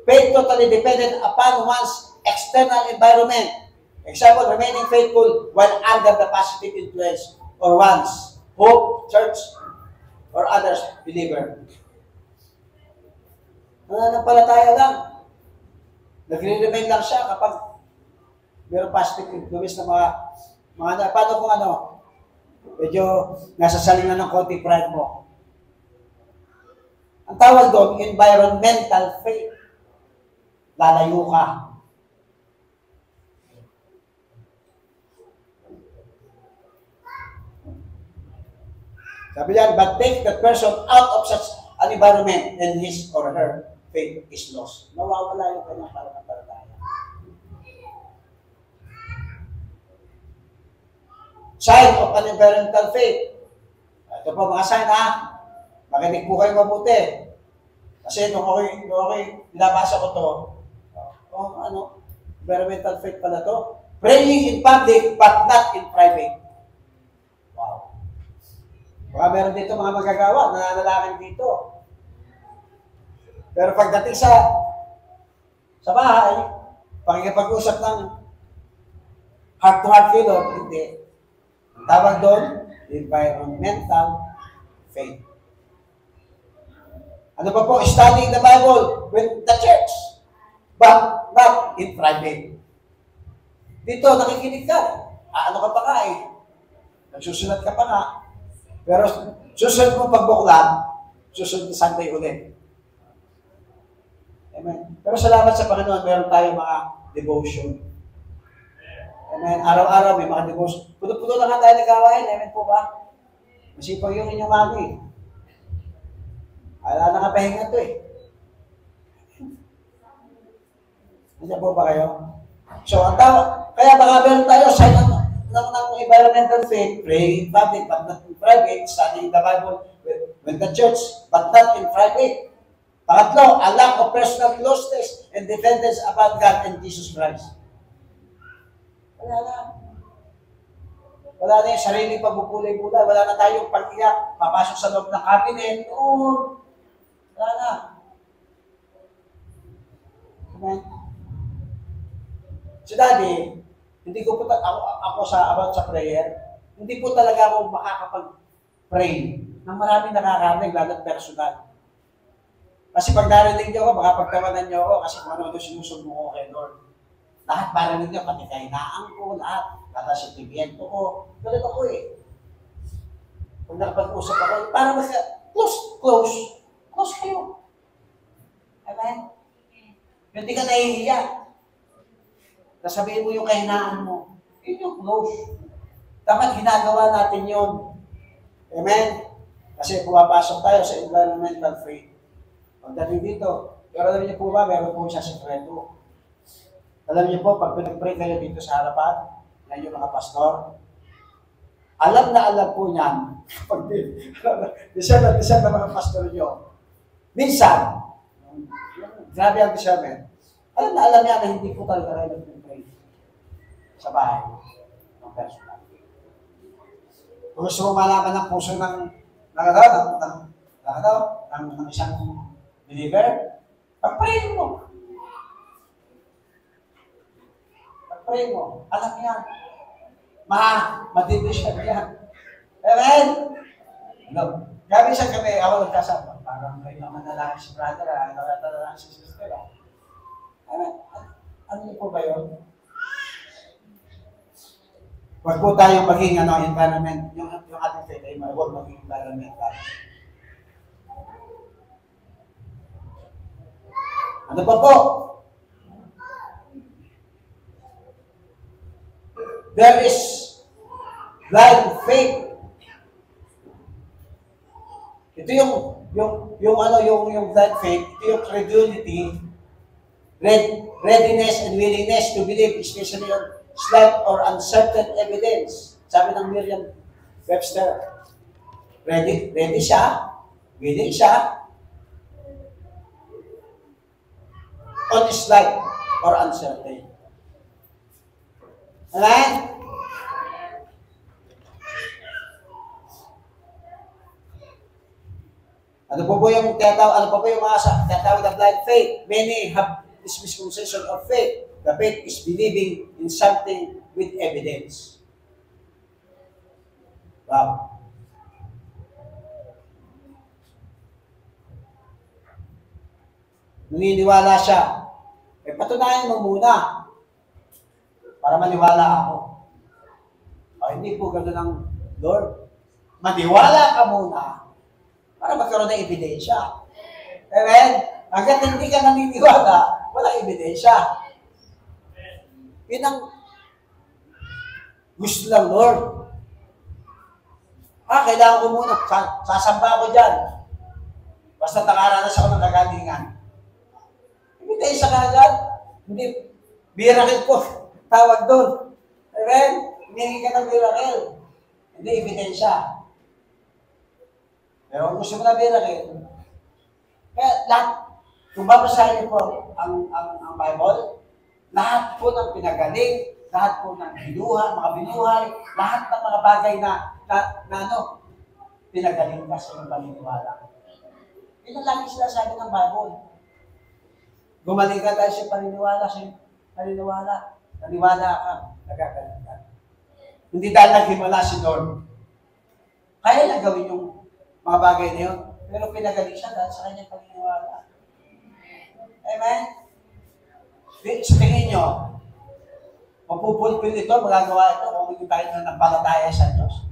Faith totally dependent upon one's external environment. Example, remaining faithful while under the positive influence or one's hope, church, or others believer. Nananampalataya lang. Nagre-remain lang siya kapag mayroong positive influence na mga paano kung medyo nasa salingan ng konti pride mo. Ang tawag doon, environmental faith. Lalayo ka. Sabi yan, but take that person out of such an environment and his or her faith is lost. Nawawala yung kanyang pananampalataya. Sign of an environmental faith. Ito po mga sign makinig po kayo mabuti. Kasi nung okay, binabasa ko to, environmental faith pala to. Praying in public but not in private. Wow. Baka meron dito mga magagawa, nananalangin dito. Pero pagdating sa bahay, pakikipag-usap ng heart-to-heart fellowship, hindi. Ang tawag doon, environmental faith. Ano pa po? Studying the Bible with the church, but not in private. Dito, nakikinig ka. Ano ka pa nga eh? Nagsusulat ka pa nga. Pero susunod mo pagbuklan, susunod na Sunday ulit. Amen. Pero salamat sa Panginoon, meron tayong mga devotion. Amen. Araw-araw may mga devotion. Puto-puto na nga tayo nagawain. Amen po ba? Masipag yung inyong mami. Ala, nakapahinga to eh. Nandiyan po ba kayo? So, kaya baka meron tayo sign ng environmental faith, praying in public but not in private, studying the Bible with the church but not in private. Pangatlo, a lack of personal closeness and dependence upon God and Jesus Christ. Wala na yung sariling pagpupulay-pulay. Wala na tayong pag-iyak, papasok sa loob ng cabinet. Wala na. Amen. So daddy, hindi ko po ako about sa prayer, hindi po talaga ako makakapag-pray ng maraming nakakarinig, lalo't personal. Kasi pag narinig niyo ako, baka pagtawanan niyo ako kasi kung ano sinusubo ko kay Lord. Lahat marinig niyo, pati kahinaan ko, lahat. Kata sentimiento ko. Ganun ako eh. Kung nakapag-usap ako, para close kayo. Amen? Hindi ka nahihiya. Nasabihin mo yung kahinaan mo. Yun yung close. Dapat ginagawa natin yun. Amen? Kasi pumapasok tayo sa environmental faith. Pagdating dito, pero alam niyo po ba, meron po siya sekreto. Alam niyo po, pag pinag-pray kayo dito sa harapan, ng yung mga pastor, alam na alam po niyan, pag discern na mga pastor niyo, minsan, grabe ang discernment, alam na alam niya na hindi po talaga kayo nag-pray sa bahay ng personal. Kung gusto mo malaman ng puso ng isang believer, pag-pray mo. Pag-pray mo. Alam yan. Madidisyan yan. Amen? No. Gabi sa kami, ako nagkasama. Parang kayo naman nalaki si brother, nalaki si sister. Amen? Ano po ba yun? Huwag po tayong maging environment, yung ating faith ay huwag maging environmental. Ano pa po? There is blind faith. Ito yung blind faith, ito yung credulity, readiness and willingness to believe, especially on slight or uncertain evidence. Sabi ng Merriam-Webster, ready siya, willing siya, on slight or uncertain. Amen? Ano po yung mga tinatawag na blind faith? Many have this misconception of faith. The faith is believing in something with evidence. Wow. Naniniwala siya. Patunayan mo muna para maniwala ako. Hindi po gano'n ng Lord. Maniwala ka muna para magkaroon ng ebidensya. Amen? Hanggat hindi ka naniniwala, walang ebidensya. Yun ang gusto lang, Lord. Kailangan ko muna. Sasamba ako dyan. Basta nakaranas ako ng kagalingan. Ebidensya ka dyan. Hindi, miracle po. Tawag doon. Amen? Hindi ka ng miracle. Hindi, ebidensya. Pero kung gusto mo na miracle, kaya lahat, kung babasahin niyo po ang Bible, lahat po ng pinagaling, lahat po ng mga binuhay, lahat ng mga bagay na pinagaling ka sa iyong paniniwala. Yun ang lagi sila sabi ng Bible. Gumaling ka dahil sa paniniwala, naniwala ka, nagagaling ka. Hindi dahil naghimala si Lord. Kaya na gawin yung mga bagay na yun, pero pinagaling siya dahil sa kanyang paniniwala. Amen? Sa tingin nyo, mapupulpil ito, magagawa ito, kung hindi tayo na nampalataya sa Diyos.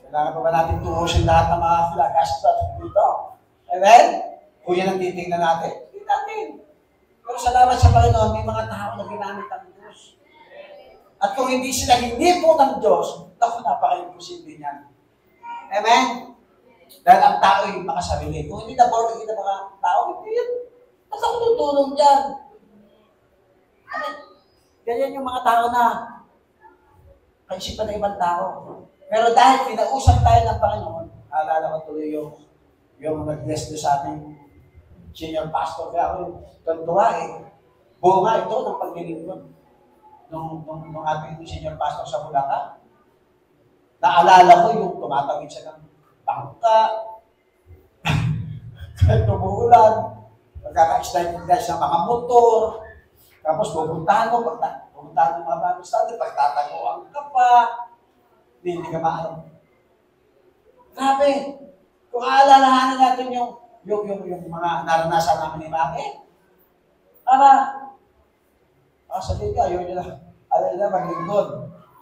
Kailangan pa ba natin tuusin lahat ng mga flagastas dito? Amen? Kung yan ang titingnan natin, hindi natin. Pero salamat sa Panginoon, may mga tao na ginamit ang Diyos. At kung hindi sila hindi po ng Diyos, napaka-imposible niyan. Amen? Dahil ang tao ay makasarili. Kung hindi na born again ng mga tao, hindi yun. At ako tutulong dyan. Amen? Ganyan yung mga tao na kaisipan ng ibang tao. Pero dahil pinausap tayo ng Panginoon, alala ko tuloy yung nag-bless doon sa ating senior pastor. Kaya ako tuntua bunga ito ng paglilingkod nung ating senior pastor sa Bulacan. Naalala ko yung tumatawid siya ng bangka, kahit tumuulan, magkaka-slide sa mga motor, tapos pupuntahan mo mga bagong study, pagtataguan ka pa, hindi ka maalam. Grabe! Kung aalalahanan natin yung mga naranasan namin ni Mami, sabihin ka, ayaw nila maglingkod.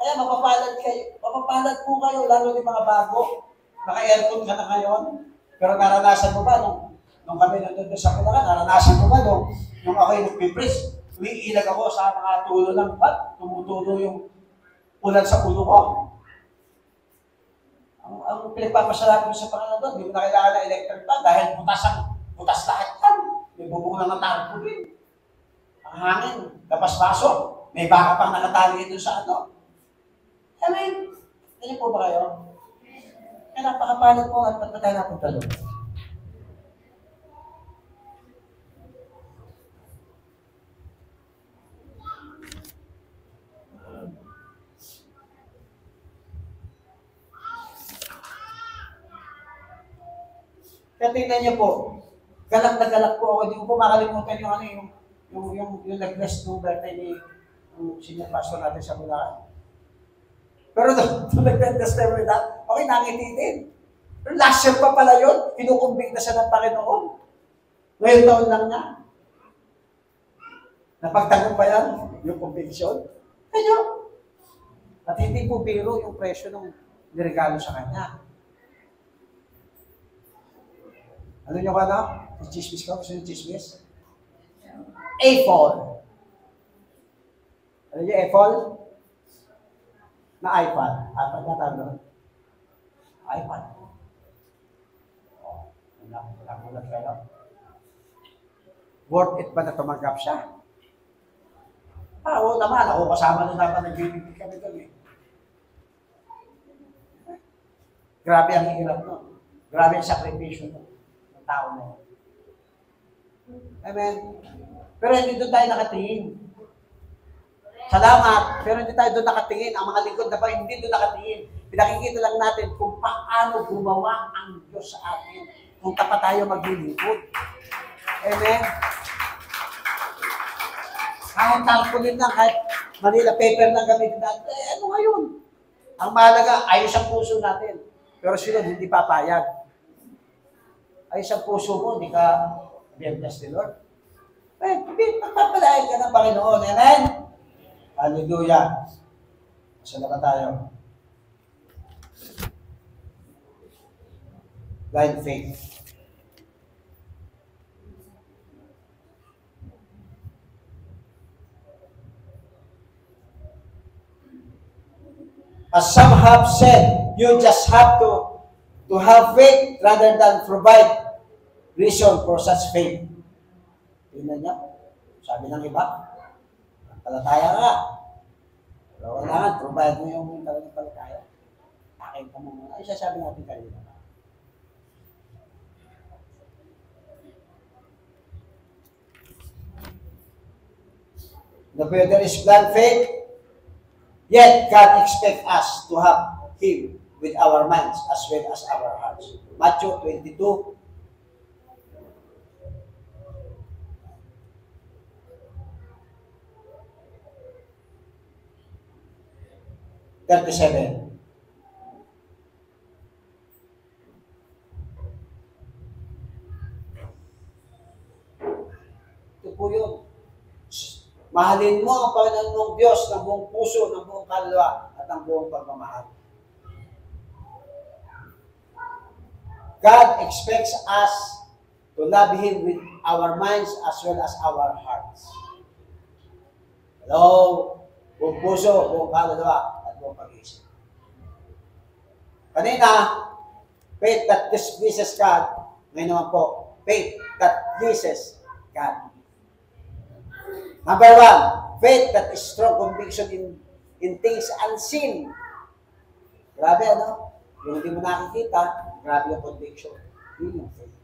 Kaya mapapalad po kayo, lalo yung mga bago. Naka-aircon ka na ngayon. Pero naranasan mo ba nung kami nandun sa Bulacan, naranasan mo ba nung ako'y nagpipris, umiilag ako sa mga tulo ng bat, tumutulo yung ulan sa ulo ko. Ang pinagpapasalamat ko sa Panginoon doon, hindi mo na kailangan ng electric fan dahil butas lahat yan. May bubong na ng tarpaulin. Ang hangin, kapaspaso. May baka pang nakatali ito sa ano. Amen. Hindi po ba kayo? Kaya napakapalit po at ba't tayo napunta doon? Kaya tingnan niyo po, galak na galak po ako. Hindi ko po makalimutan yung nag-bless nung birthday ni senior pastor natin sa Bulacan. Pero nung nag-bless na rin okay, nangiti din. Pero last year pa pala yun, kinukumbing na siya ng Panginoon. Ngayon taon lang niya. Napagtanggol pa yan, yung conviction. Kaya, at hindi po biro yung presyo ng niregalo sa kanya. Ano nyo ka na? Yung chismis ko? Gusto yung chismis? A-fall. Ano yung A-fall? Na iPad. iPad na tawag iPad. Nagulat kayo. Worth it ba na tumanggap siya? Oo naman. Ako kasama na dapat nag-ibig kami doon eh. Grabe ang hirap no. Grabe ang sakripisyo no. Tao na. Amen. Pero hindi doon tayo nakatingin. Salamat, pero hindi tayo doon nakatingin. Ang mga lingkod na ba, hindi doon nakatingin. Pinakikita lang natin kung paano gumawa ang Diyos sa atin kung tapat tayo maglilingkod. Amen. Kahit tarpaulin lang, kahit Manila paper lang gamitin natin, ano ngayon? Ang mahalaga, ayos ang puso natin. Pero sila hindi papayag. Ayos ang puso mo, hindi ka biyernes ni Lord. Pagpapalain ka ng Panginoon. Amen? Hallelujah. Saan na ba tayo? Blind faith. As some have said, you just have to have faith rather than provide reason for such faith. Tingnan niya. Sabi ng iba, palataya ka. Pero kailangan, provide mo yung talagang palataya. Akin ka muna. Ay, sasabi natin kanina. The further is blind faith, yet God expects us to have Him with our minds as well as our hearts. Matthew 22, 37. Ito po yun. Mahalin mo ang Panginoon mong Diyos ng buong puso, ng buong kaluluwa, at ng buong pagmamahal. God expects us to love Him with our minds as well as our hearts. Hello? Buong puso, buong kaluluwa, at buong pag-iisip. Kanina, faith that displeases God. Ngayon naman po, faith that pleases God. Number 1, faith that is strong conviction in things unseen. Grabe, ano? Yung hindi mo nakikita, grabe yung conviction. Yun yung faith.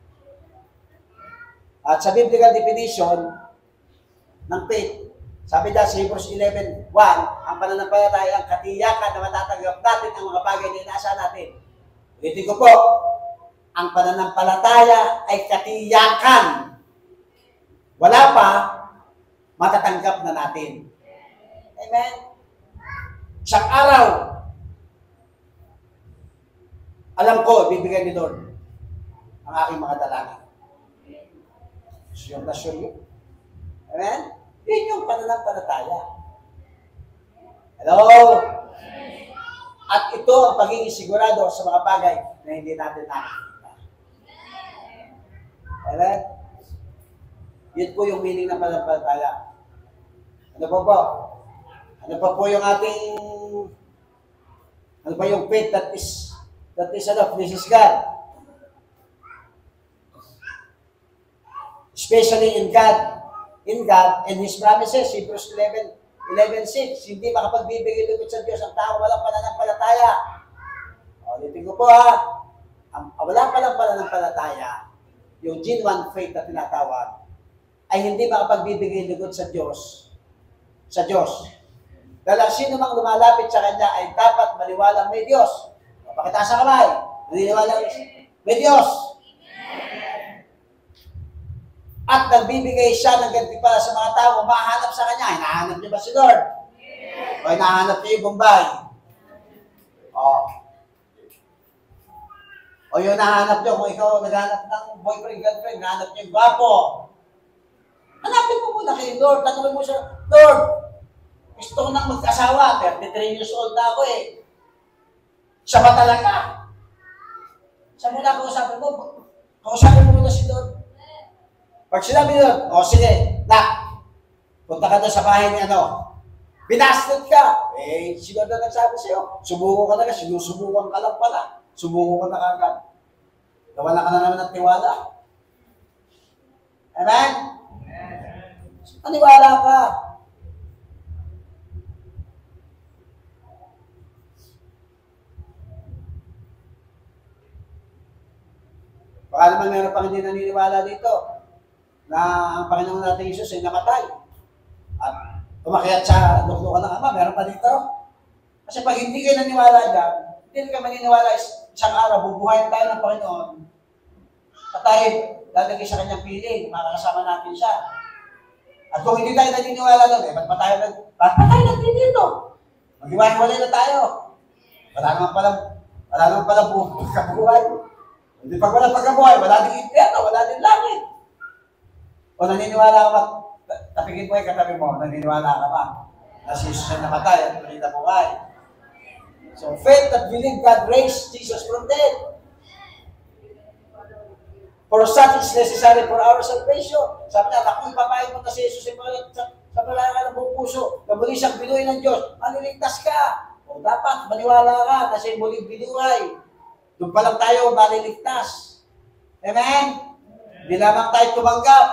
At sa biblical definition ng faith, sabi dyan sa Hebrews 11:1, ang pananampalataya ang katiyakan na matatanggap natin ang mga bagay na inaasahan natin. Ulitin ko po, ang pananampalataya ay katiyakan. Wala pa, matatanggap na natin. Amen? Isang araw, alam ko, bibigay ni Lord. ang aking mga dalangin. Sure na sure yun. Amen? Yun yung pananampalataya. Hello? At ito ang pagiging sigurado sa mga bagay na hindi natin nakikita. Amen? Yun po yung meaning ng pananampalataya. Ano pa po? Ano pa po yung ating, ano pa yung faith that is pleases God? Especially in God and His promises. Hebrews 11:6. Hindi makapagbibigay lugod sa Diyos ang tao walang pananampalataya. Ulitin ko po ha. Ang walang pananampalataya, yung genuine faith na tinatawag, ay hindi makapagbibigay lugod sa Diyos. Dahil sino mang lumalapit sa Kanya ay dapat maniwalang may Diyos. Pakita sa kamay. Naniniwala may Diyos. At nagbibigay siya ng gantimpala sa mga tao mahanap sa Kanya. Hinahanap niyo ba si Lord? O hinahanap niyo yung Bombay? O yung nahanap niyo, kung ikaw naghanap ng boyfriend, girlfriend, nahanap niyo yung gwapo. Hanapin mo muna kay Lord. Tanungin mo siya, Lord, gusto ko nang mag-asawa. 33 years old na ako eh. Siya ba talaga? Siya muna kausapin mo. Kausapin mo muna si Lord. Pag sinabi nun, sige, punta ka doon sa bahay ni binasted ka. Si Lord na nagsabi sa'yo, subuko ka na kasi, sinusubukan ka lang pala. Subuko ka na kagad. Nawala ka na naman ng tiwala. Amen? Maniwala ka. Baka naman meron pang hindi naniniwala dito na ang Panginoon natin Jesus ay namatay at umakyat sa luklukan ng Ama. Meron pa dito? Kasi pag hindi kayo naniwala dyan, hindi ka maniniwala isang araw, bubuhayin tayo ng Panginoon at tayo lalagay sa kanyang piling, makakasama natin siya. At kung hindi tayo naniniwala doon, ba't pa tayo natin dito? Maghiwa-hiwalay na tayo. Wala naman pala kabuhay. Hindi pag wala pagkabuhay, wala din impyerno, wala din langit. O naniniwala ka ba? Tapigin mo katabi mo, naniniwala ka ba? Na si Jesus ay namatay at muli na buhay. So, faith that believe God raised Jesus from dead. For such is necessary for our salvation. Sabi na, kung ipapayag mo na si Jesus sa palalangan ng buong puso, na muli siyang binuhay ng Diyos, maliligtas ka. O dapat, maniwala ka na siya'y muling binuhay. Doon pa lang tayo maliligtas. Amen? Hindi lamang tayo tumanggap.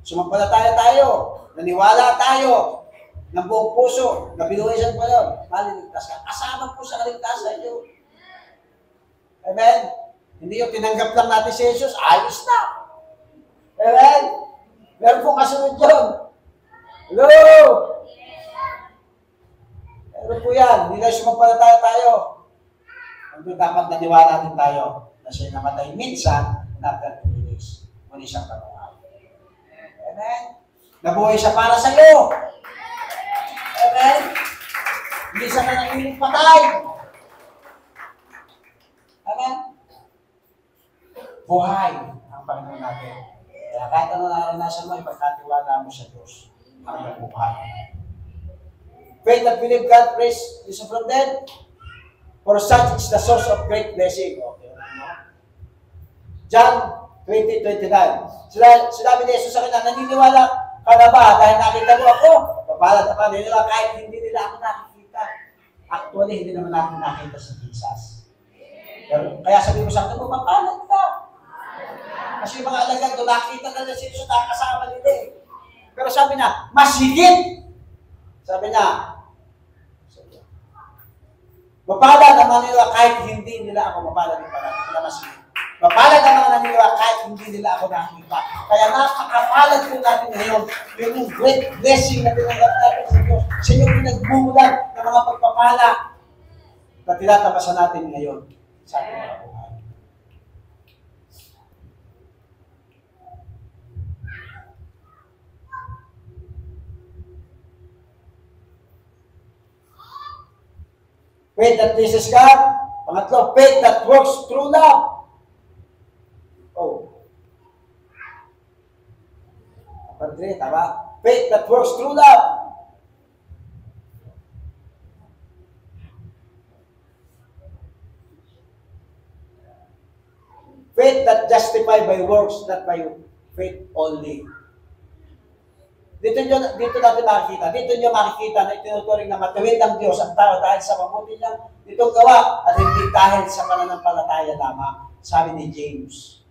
Sumampalataya tayo. Naniwala tayo ng buong puso na binuhay siyang pala. Maliligtas ka. Kasama po sa kaligtasan niyo. Amen? Hindi yung tinanggap lang natin si Jesus, ayos na. Amen? Meron pong kasunod yun. Hello? Meron po yan. Hindi na sumampalataya tayo. Nandun dapat naniwala din tayo na siya namatay minsan na 30 days. Muli siyang panuhay. Amen? Nabuhay siya para sa iyo. Amen? Hindi siya na nangiling patay. Amen? Buhay ang Panginoon natin. Kaya kahit ano naranasan mo, ipagkatiwala mo sa Diyos. Hanggang buhay. Faith that believe God raised Jesus from dead. For such is the source of great blessing. Okay. John 20:29. Sinabi ni Jesus sa kanya, naniniwala ka na ba dahil nakita mo ako? Papalat na pa, naniniwala kahit hindi nila ako nakikita. Actually, hindi naman natin nakita si Jesus. Pero, kaya sabi mo sa akin, papalat ka. Kasi yung mga alagad doon, nakita na si Jesus, nakakasama nila eh. Pero sabi na, mas higit. Sabi na, mapalad ang mga naniniwala kahit hindi nila ako mapalad ng palad. Mapalad ang mga naniniwala kahit hindi nila ako nakikita. Kaya napakapalad po natin ngayon. Yun yung great blessing na tinanggap natin sa Diyos. Siya yung pinagbulan ng mga pagpapala na tinatapasan natin ngayon sa ating mga buhay. Faith that pleases God. Pangatlo, faith that works through love. Number 3, tama? Faith that works through love. Faith that justified by works, not by faith only. Dito natin makikita. Dito nyo makikita na itinuturing na matuwid ng Diyos ang tao dahil sa mabuti niyang itong gawa at hindi dahil sa pananampalataya lamang. Sabi ni James.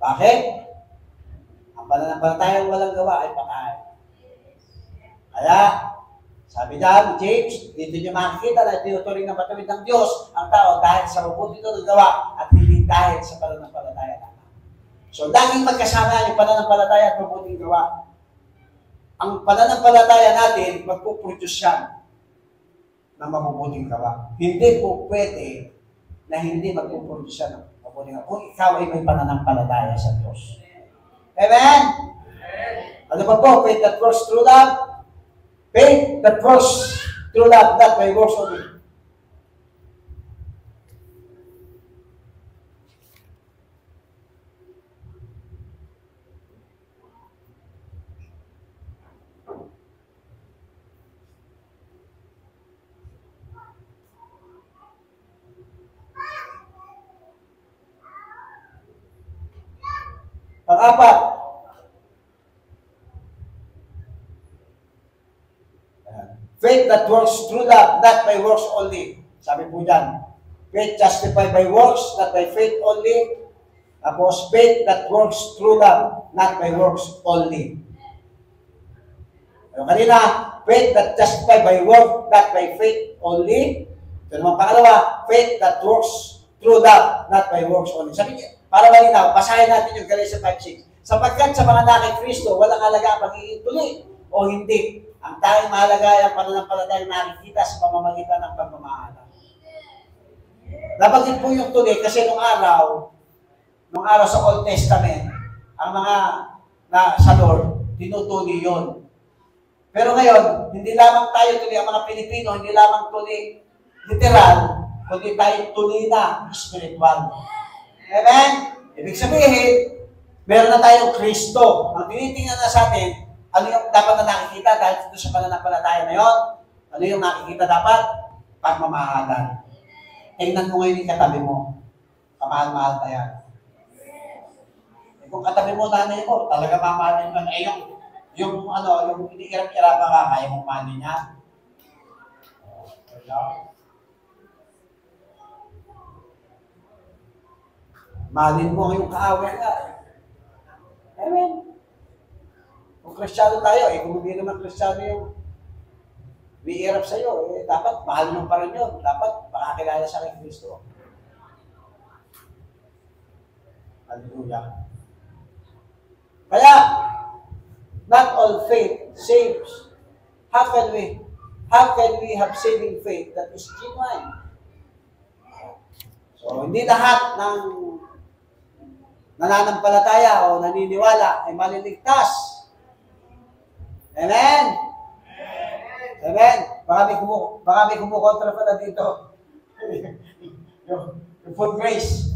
Bakit? Ang pananampalataya walang gawa ay patay. Kaya, sabi niya ni James, dito nyo makikita na itinuturing na matuwid ng Diyos ang tao dahil sa mabuti niyang gawa at hindi dahil sa pananampalataya lamang. So, laging magkasama yung pananampalataya at mabuting gawa. Ang pananampalataya natin, magpuproduce yan ng mabubuting gawa. Hindi po pwede na hindi magpuproduce yan ng mabuting gawa kung ikaw ay may pananampalataya sa Diyos. Amen? Ano ba po? Faith that works through love. Faith that works through love, not by works only. Pang-apat, faith that works through love, not by works only. Sabi po dyan, faith justified by works, not by faith only. Tapos, faith that works through love, not by works only. Yung kanina, faith that justified by work, not by faith only. Ito naman pangalawa, faith that works through love, not by works only. Sabi niya, para malinaw, basahin natin yung Galatians 5:6. Sapagkat sa mga anak kay Kristo, walang halaga ang pagiging tuloy o hindi. Ang tanging mahalaga ay ang pananampalatayang nakikita sa pamamagitan ng pagmamahalan. Nabanggit po yung tuloy kasi nung araw sa Old Testament, ang mga sa Lord, tinutuloy yun. Pero ngayon, hindi lamang tayo tuloy, ang mga Pilipino, hindi lamang tuloy literal, kundi tayo tuloy na spiritual. Amen? Ibig sabihin, meron na tayong Kristo. Ang tinitingnan na sa atin, ano yung dapat na nakikita dahil dito sa pananampalataya na yun? Ano yung nakikita dapat? Pagmamahalan. Tingnan mo ngayon yung katabi mo. Kamahal-mahal na yan. Kung katabi mo, nanay mo, talaga mamahalin mo. Yung iniirap-irapa ka, kaya mong mahalin niya. Mahalin mo yung kaaway ka. Amen. Kung Kristiyano tayo, kung hindi naman Kristiyano yung iirap sa'yo, dapat mahalin mo pa rin yun. Dapat makakilala sa kay Kristo. Hallelujah. Kaya, not all faith saves. How can we have saving faith that is genuine? So, hindi lahat ng nananampalataya o naniniwala ay maliligtas. Amen? Amen? Baka may kumukontra pala dito. yung full grace.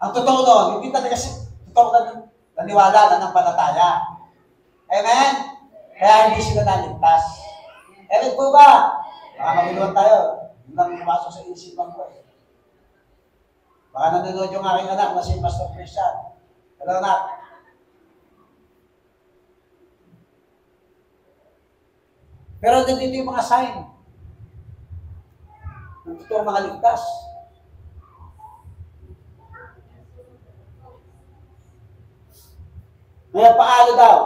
Ang totoo doon, hindi talaga totoo na naniwala na ng palataya. Amen? Kaya hindi sila naligtas. Amen po ba? Baka maguluhan tayo. Hindi lang pumasok sa isipan ko eh. Baka nanonood yung aking anak na si Pastor Christian. Hello, anak. Pero dito yung mga sign ng totoong mga ligtas. Ngayon, paano daw?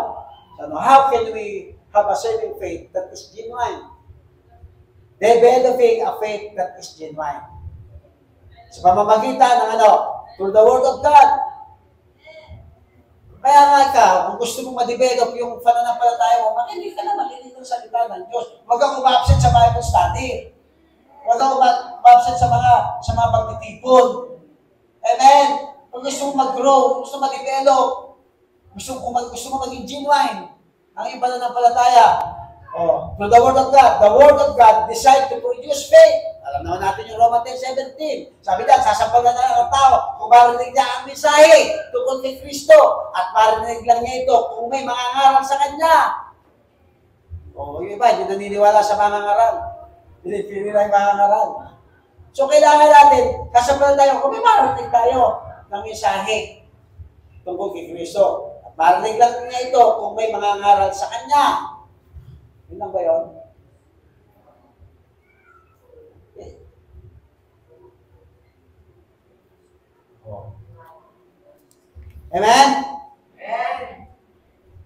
How can we have a saving faith that is genuine? Developing a faith that is genuine. Sa pamamagitan ng through the Word of God. Kaya nga ikaw, kung gusto mong ma-develop yung pananampalataya mo, makinig ka na, makinig ng salita ng Diyos. Huwag kang umabsent sa Bible study. Huwag kang umabsent sa mga pagtitipon. Amen? Kung gusto mong mag-grow, kung gusto mong ma-develop, gusto mong maging genuine, ang iyong pananampalataya, through the Word of God. The Word of God decides to produce faith. Alam naman natin yung Romans 10:17. Sabi niya, sasampalan na ng tao kung marinig niya ang mensahe tungkol kay Kristo at marinig lang niya ito kung may mga ngaral sa Kanya. O, yung iba, hindi naniniwala sa mga ngaral. Pinipili lang yung mga ngaral. So, kailangan natin, kasampalan tayo kung may marinig tayo ng mensahe tungkol kay Kristo. At marinig lang niya ito kung may mga ngaral sa Kanya. Yun lang ba yun? Amen? Amen.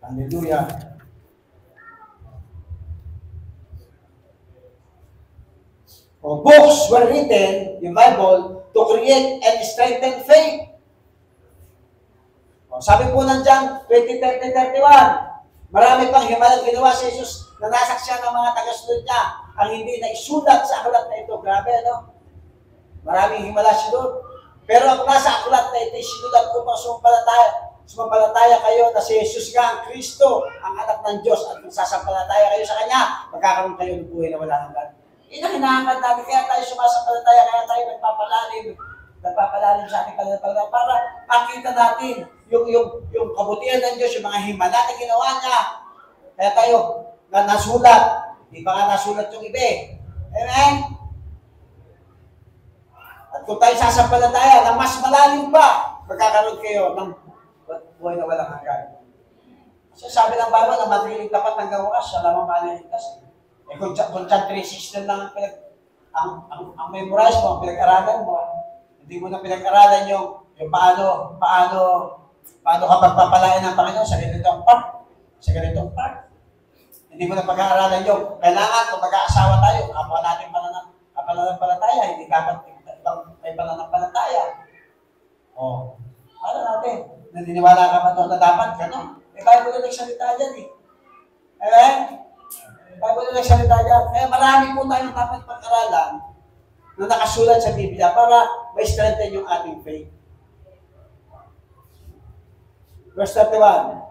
Hallelujah. Books were written, yung Bible, to create and strengthen faith. Sabi po nandiyan, 20:30-31, marami pang himalang ginawa si Jesus na nasaksyan ng mga tagasunod niya ang hindi na isulat sa aklat na ito. Grabe, no? Maraming himala siya doon. Pero ang nasa aklat na ito, sinulat ko pang sumampalataya kayo na si Jesus nga ang Kristo, ang anak ng Diyos, at kung sasampalataya kayo sa Kanya, magkakaroon kayo ng buhay na wala hanggan. Yun ang hinahangad natin, kaya tayo sumasampalataya, kaya tayo nagpapalalim sa ating pananampalataya para makita natin yung kabutihan ng Diyos, yung mga himala na ginawa niya. Kaya tayo nasulat, hindi pa nga nasulat yung iba. Amen? At kung tayo sasampalataya na mas malalim pa, magkakaroon kayo ng buhay na walang hanggan. Kasi sabi ng Bible na matiling tapat hanggang wakas, siya lamang maliligtas. Kung John 3:16 lang ang memorize mo, ang pinag-aralan mo, hindi mo na pinag-aralan yung paano ka pagpapalain ng Panginoon sa ganitong part, Hindi mo na pag-aaralan yung kailangan kung mag-aasawa tayo, kapwa natin pananampalataya, hindi dapat may pananampalataya. Ano natin? Naniniwala ka ba doon na dapat? Gano'n? May Bible na nagsalita dyan eh. Amen? Bible na nagsalita dyan. Kaya marami po tayong dapat pag-aralan na nakasulat sa Biblia para may strengthen yung ating faith. Verse 31.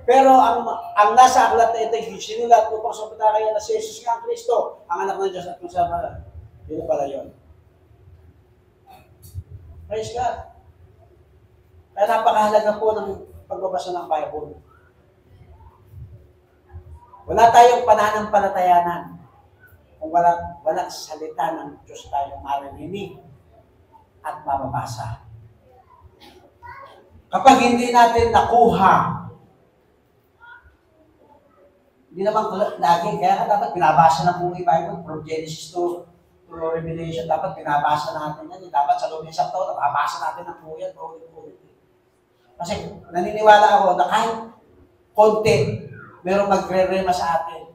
Pero ang nasa aklat na ito, sinulat upang sumpatayan na si Jesus nga ang Kristo, ang anak ng Diyos at kung saan pala. Yun pala yun. Praise God. Kaya napakahalaga po ng pagbabasa ng Bible. Wala tayong pananampalatayanan kung walang salita ng Diyos tayong marinig at mababasa. Kapag hindi natin nakuha, hindi naman lagi, kaya dapat binabasa na po yung Bible from Genesis to Revelation, dapat binabasa natin yan. Dapat sa loob ng isang taon, nababasa natin ang po yan. Kasi naniniwala ako na kahit konti, merong magre-rema sa atin.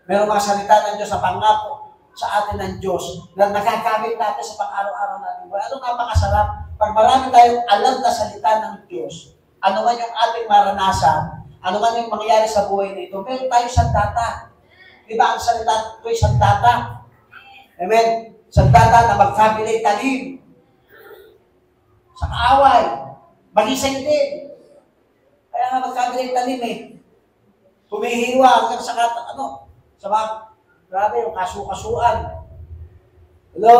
Merong mga salita ng Diyos na pangako sa atin ng Diyos na nagagamit natin sa pang-araw-araw natin. Ano napakasarap? Pag marami tayong alam na salita ng Diyos, ano man yung ating maranasan, ano man yung mangyayari sa buhay nito, meron tayo sandata. Diba ang salita ito ay sandata? Amen? Sandata na magkabilay talim. Sa kaaway. Magisay din. Kaya nga magkabilay talim eh. Humihiwa hanggang sa mga, grabe yung kasu-kasuan. Hello?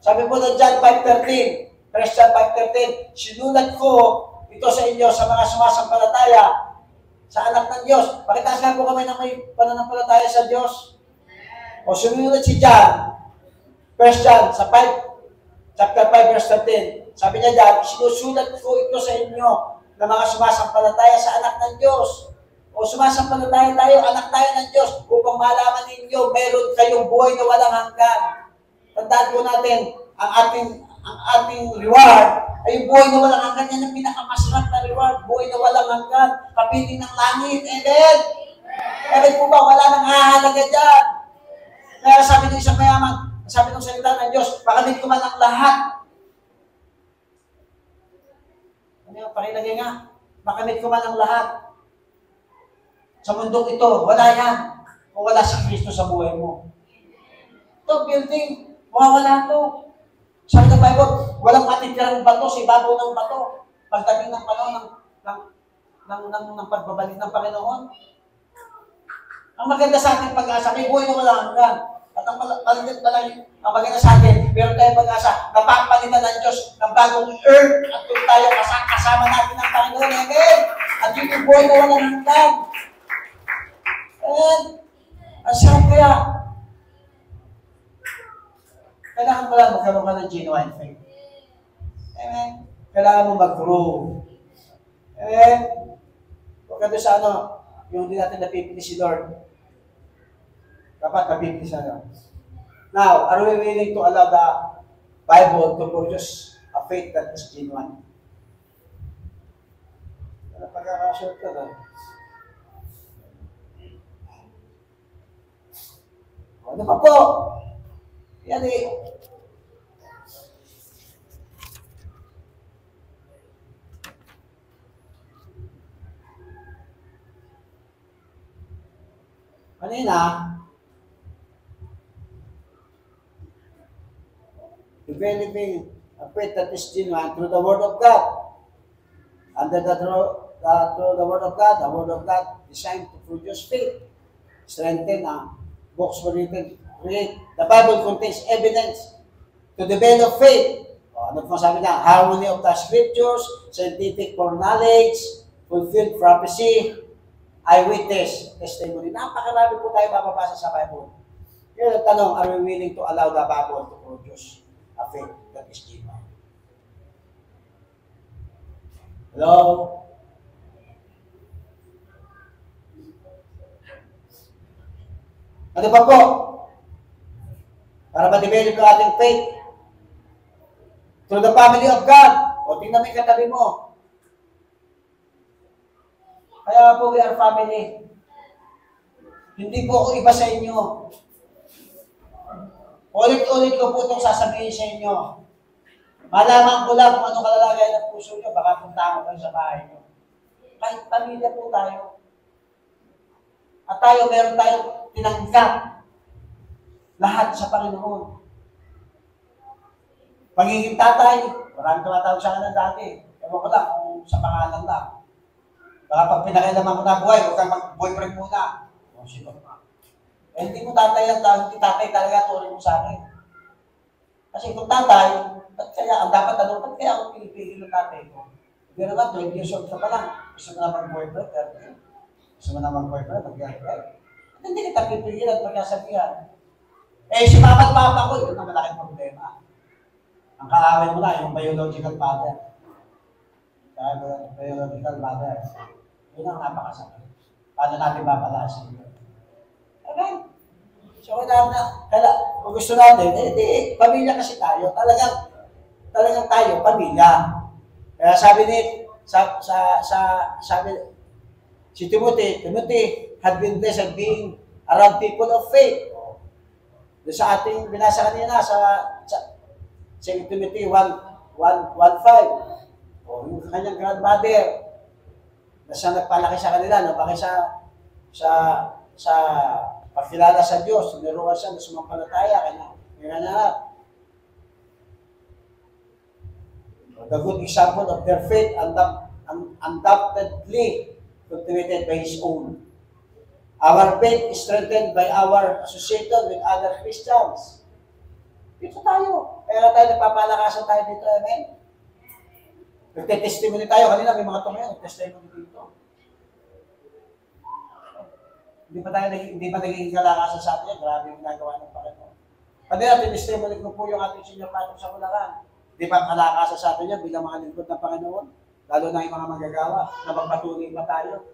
Sabi po ng John 5:13, John 5:13, sinulat ko ito sa inyo sa mga sumasampalataya sa anak ng Diyos. Pakitaas nga po kami na may pananampalataya sa Diyos. O sinulat si John, 1 John, chapter 5, verse 13. Sabi niya dyan, sinusulat ko ito sa inyo na mga sumasampalataya sa anak ng Diyos. O sumasampalataya tayo, anak tayo ng Diyos, upang malaman ninyo, meron kayong buhay na walang hanggan. Tandaan po natin, ang ating reward ay yung buhay na walang hanggan. Yan ang pinakamasarap na reward. Buhay na walang hanggan. Kapiling ng langit. Amen? Amen po ba? Wala nang hahalaga dyan. Kaya sabi ng isang mayaman, sabi ng salita ng Diyos, makamit ko man ang lahat. Ano yung pakilagay nga? Makamit ko man ang lahat. Sa mundong ito, wala yan. Kung wala si Kristo sa buhay mo. Ito, building, mawawala to. Sabi ng Bible, walang matitirang bato sa ibabaw ng bato. Pagdating ng panahon ng pagbabalik ng Panginoon. Ang maganda sa ating pag-asa, may buhay na wala hanggan. At ang maganda sa atin, meron tayong pag-asa, napapalitan ng Diyos ng bagong earth at kung tayo kasama natin ng Panginoon. Amen? At yun yung buhay na wala hanggan. And, ang sarap kaya, kailangan mo lang magkaroon ka ng genuine faith. Amen? Kailangan mo mag-grow. Amen? Huwag ka doon sa yung hindi natin napipili si Lord. Dapat napipili siya na. Now, are we willing to allow the Bible to produce a faith that is genuine? Pagkakashort ka na. Ano pa po? Yan eh. Kanina, developing a faith that is genuine through the Word of God. Under through the Word of God, the Word of God designed to produce faith. Strengthen books were written, create. The Bible contains evidence to develop faith. Ano po sabi niya? Harmony of the Scriptures, scientific foreknowledge, fulfilled prophecy, eyewitness testimony. Napakarami po tayo mapapasa sa Bible. Kaya tanong, are we willing to allow the Bible to produce a faith that is genuine? Hello? Ano pa po? Para ma-develop yung ating faith through the family of God. O tingnan mo yung katabi mo. Kaya po, we are family. Hindi po ako iba sa inyo. Ulit-ulit ko po itong sasabihin sa inyo. Malaman ko lang kung anong kalalagayan ng puso nyo, baka punta ko kayo sa bahay nyo. Kahit pamilya po tayo. At meron tayong tinanggap lahat sa Panginoon. Pagiging tatay, maraming tumatawag sa akin dati. Ewan ko lang kung sa pangalan lang. Baka pag pinakailaman ko na buhay, huwag kang mag-boyfriend muna. O, sino pa? Eh, hindi mo tatay ang tawag, hindi tatay talaga tuloy mo sa akin. Kasi kung tatay, ba't kaya, ang dapat ba't kaya ako pinipigil ng tatay ko? Pero naman, 20 years old ka pa lang. Gusto mo na mag-boyfriend, gusto mo na mag-boyfriend, mag-girlfriend. At hindi kita pipigilan, pagkasabihan. Eh, si mama at papa ko, yun ang malaking problema. Ang kaaway mo na, yung biological father. Biological mother. Yun ang napakasakit. Paano natin papalasin yun? Okay? So, kung gusto natin, pamilya kasi tayo. Talagang tayo, pamilya. Kaya sabi si Timothy had been blessed at being around people of faith. Doon sa ating binasa kanina sa Timothy 1:5. O, yung kanyang grandmother, na siya nagpalaki sa kanila, napaki sa pagkilala sa Diyos, niruan siya na sumampalataya, kanya the good example of their faith undoubtedly cultivated by his own. Our faith is strengthened by our association with other Christians. Dito tayo. Kaya tayo nagpapalakasan tayo dito, amen? Nagte-testimony tayo. Kanina may mga tumayo, nag-testimony dito. Hindi pa naging kalakasan sa atin. Grabe yung ginagawa ng Panginoon. Kanina, testimony ko po yung ating senior pastor sa Bulacan. Di ba kalakasan sa atin yan bilang mga lingkod ng Panginoon? Lalo na yung mga magagawa na magpatuloy pa tayo.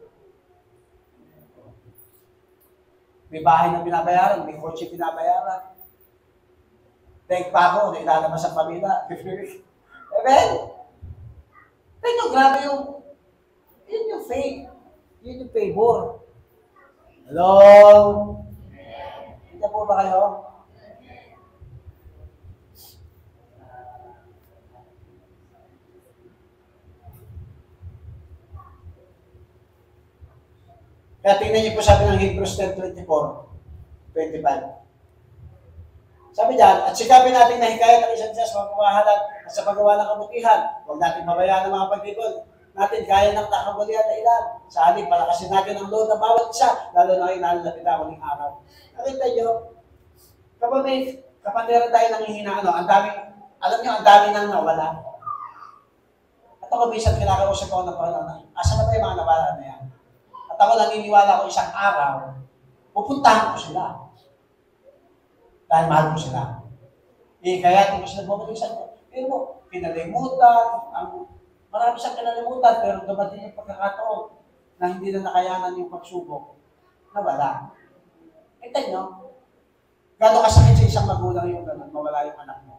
May bahay na binabayaran, may kotse binabayaran. Take pa ako, nailalabas ang pamilya. Amen? Pero grabe yun yung faith. Yun yung favor. Hello? Kita po ba kayo? Kaya tingnan niyo po sabi ng Hebrews 10:24, 25. Sabi diyan, at sikapin natin na hikayat ang isa't isa sa pagmamahalan at sa paggawa ng kabutihan. Huwag natin pabayaan ang mga pagtipon natin kaya ng nakabalian na ilan. Sa halip, palakasin natin ang loob ng bawat isa, lalo na kayo nalalapit ako ng araw. Nakita nyo, kapag meron tayo nanghihina, ang daming, alam nyo, ang dami nang nawala. At ako minsan kinakausap ko ng Panginoon, asa na ba yung mga nawala na yan? At ako naniniwala ko isang araw, pupuntahan ko sila. Dahil mahal ko sila. Kaya ko sila bumalik sa inyo. Pero mo, pinalimutan, marami siyang kinalimutan, pero dumating yung pagkakataon na hindi na nakayanan yung pagsubok, nawala. Kita nyo, gano'ng kasakit sa isang magulang yung gano'n, mawala yung anak mo.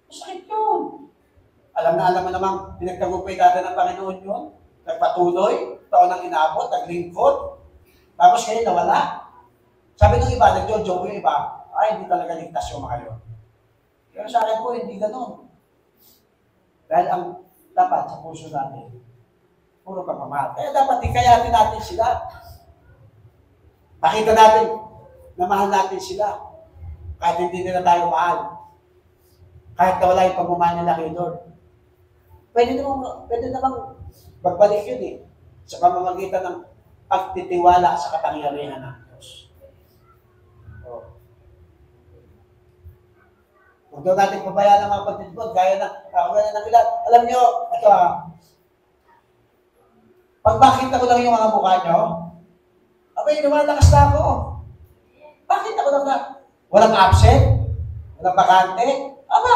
Masakit yun. Alam mo namang pinagtagumpay natin ng Panginoon yun, nagpatuloy, taon ang inabot, naglingkod, tapos kayo nawala. Sabi ng iba, nagjojoke yung iba, ay, hindi talaga ligtas yung mga yun. Pero sa akin po, hindi gano'n. Dahil ang dapat sa puso natin, puro pagmamahal. Kaya dapat ikayatin natin sila. Makita natin na mahal natin sila. Kahit hindi nila tayo mahal. Kahit na wala yung pagmamahal nila kay Lord. Pwede namang magbalik yun eh. Sa pamamagitan ng pagtitiwala sa kapangyarihan ng Diyos. Huwag daw natin pabayaan ang mga pagtitipon, gaya ng ilan. Alam nyo, ito pag makita ko lang yung mga mukha nyo, abay, lumalakas na ako. Bakit ako lang na? Walang absent? Walang bakante? Aba,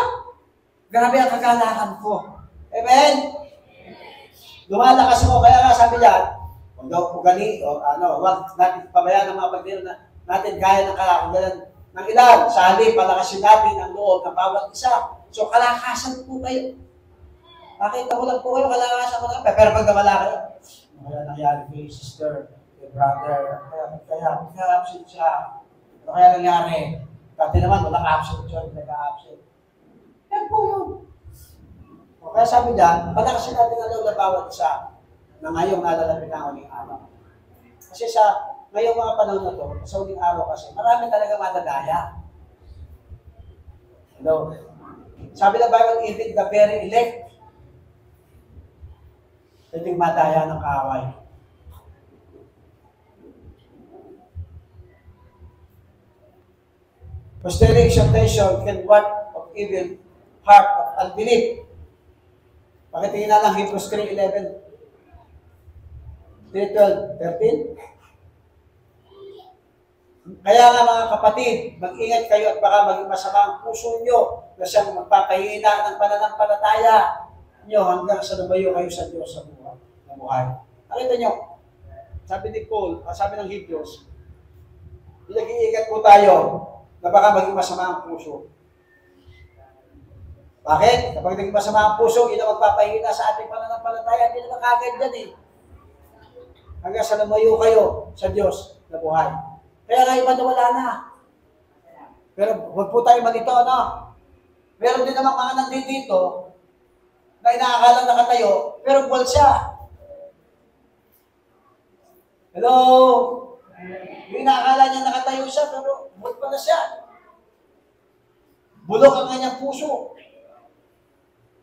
grabe ang kagalakan ko. Amen? Lumalakas ako, kaya nga sabi niyan, huwag daw ugali, huwag natin pabayaan ang mga pagtitipon natin, gaya ng kalakalan ng ilan. Sa halip, palakasin natin ang loob ng bawat isa. So, kalakasan po kayo. Makita ko lang po kayo, kalakasan ko lang. Pero pag nawala kayo, kaya nangyari kay sister, kay brother, kaya absent siya. Ano kaya nangyari? Dati naman, walang absent siya, nag-absent. Yan po yun. Kaya sabi dyan, palakasin natin ang loob ng bawat isa na ngayong nalalapit na uling araw. Kasi ngayong mga panahon na to, sa uling araw kasi, marami talaga madadaya. Hello? Sabi ng Bible, even the very elect, pwedeng madaya ng kaaway. Posterior exhortation can work of evil heart of unbelief. Pakitingin na lang Hebrews 3:11, 3:12, 13. Kaya nga mga kapatid, mag-ingat kayo at baka maging masama ang puso nyo na siyang magpapahina ng pananampalataya nyo hanggang sa lumayo kayo sa Diyos sa buhay. Nakita nyo, sabi ni Paul, sabi ng Hebrews, nag-iingat po tayo na baka maging masama ang puso. Bakit? Kapag naging masama ang puso, yun ang magpapahina sa ating pananampalataya. Hindi naman kagad yan eh. Hanggang sa lumayo kayo sa Diyos na buhay. Kaya nga iba na wala na. Pero huwag po tayo malito, no? Meron din naman mga nandito na inaakalang nakatayo, pero buwal siya. Hello? Yung inaakala niya nakatayo siya, pero buwal pa na siya. Bulok ang kanyang puso.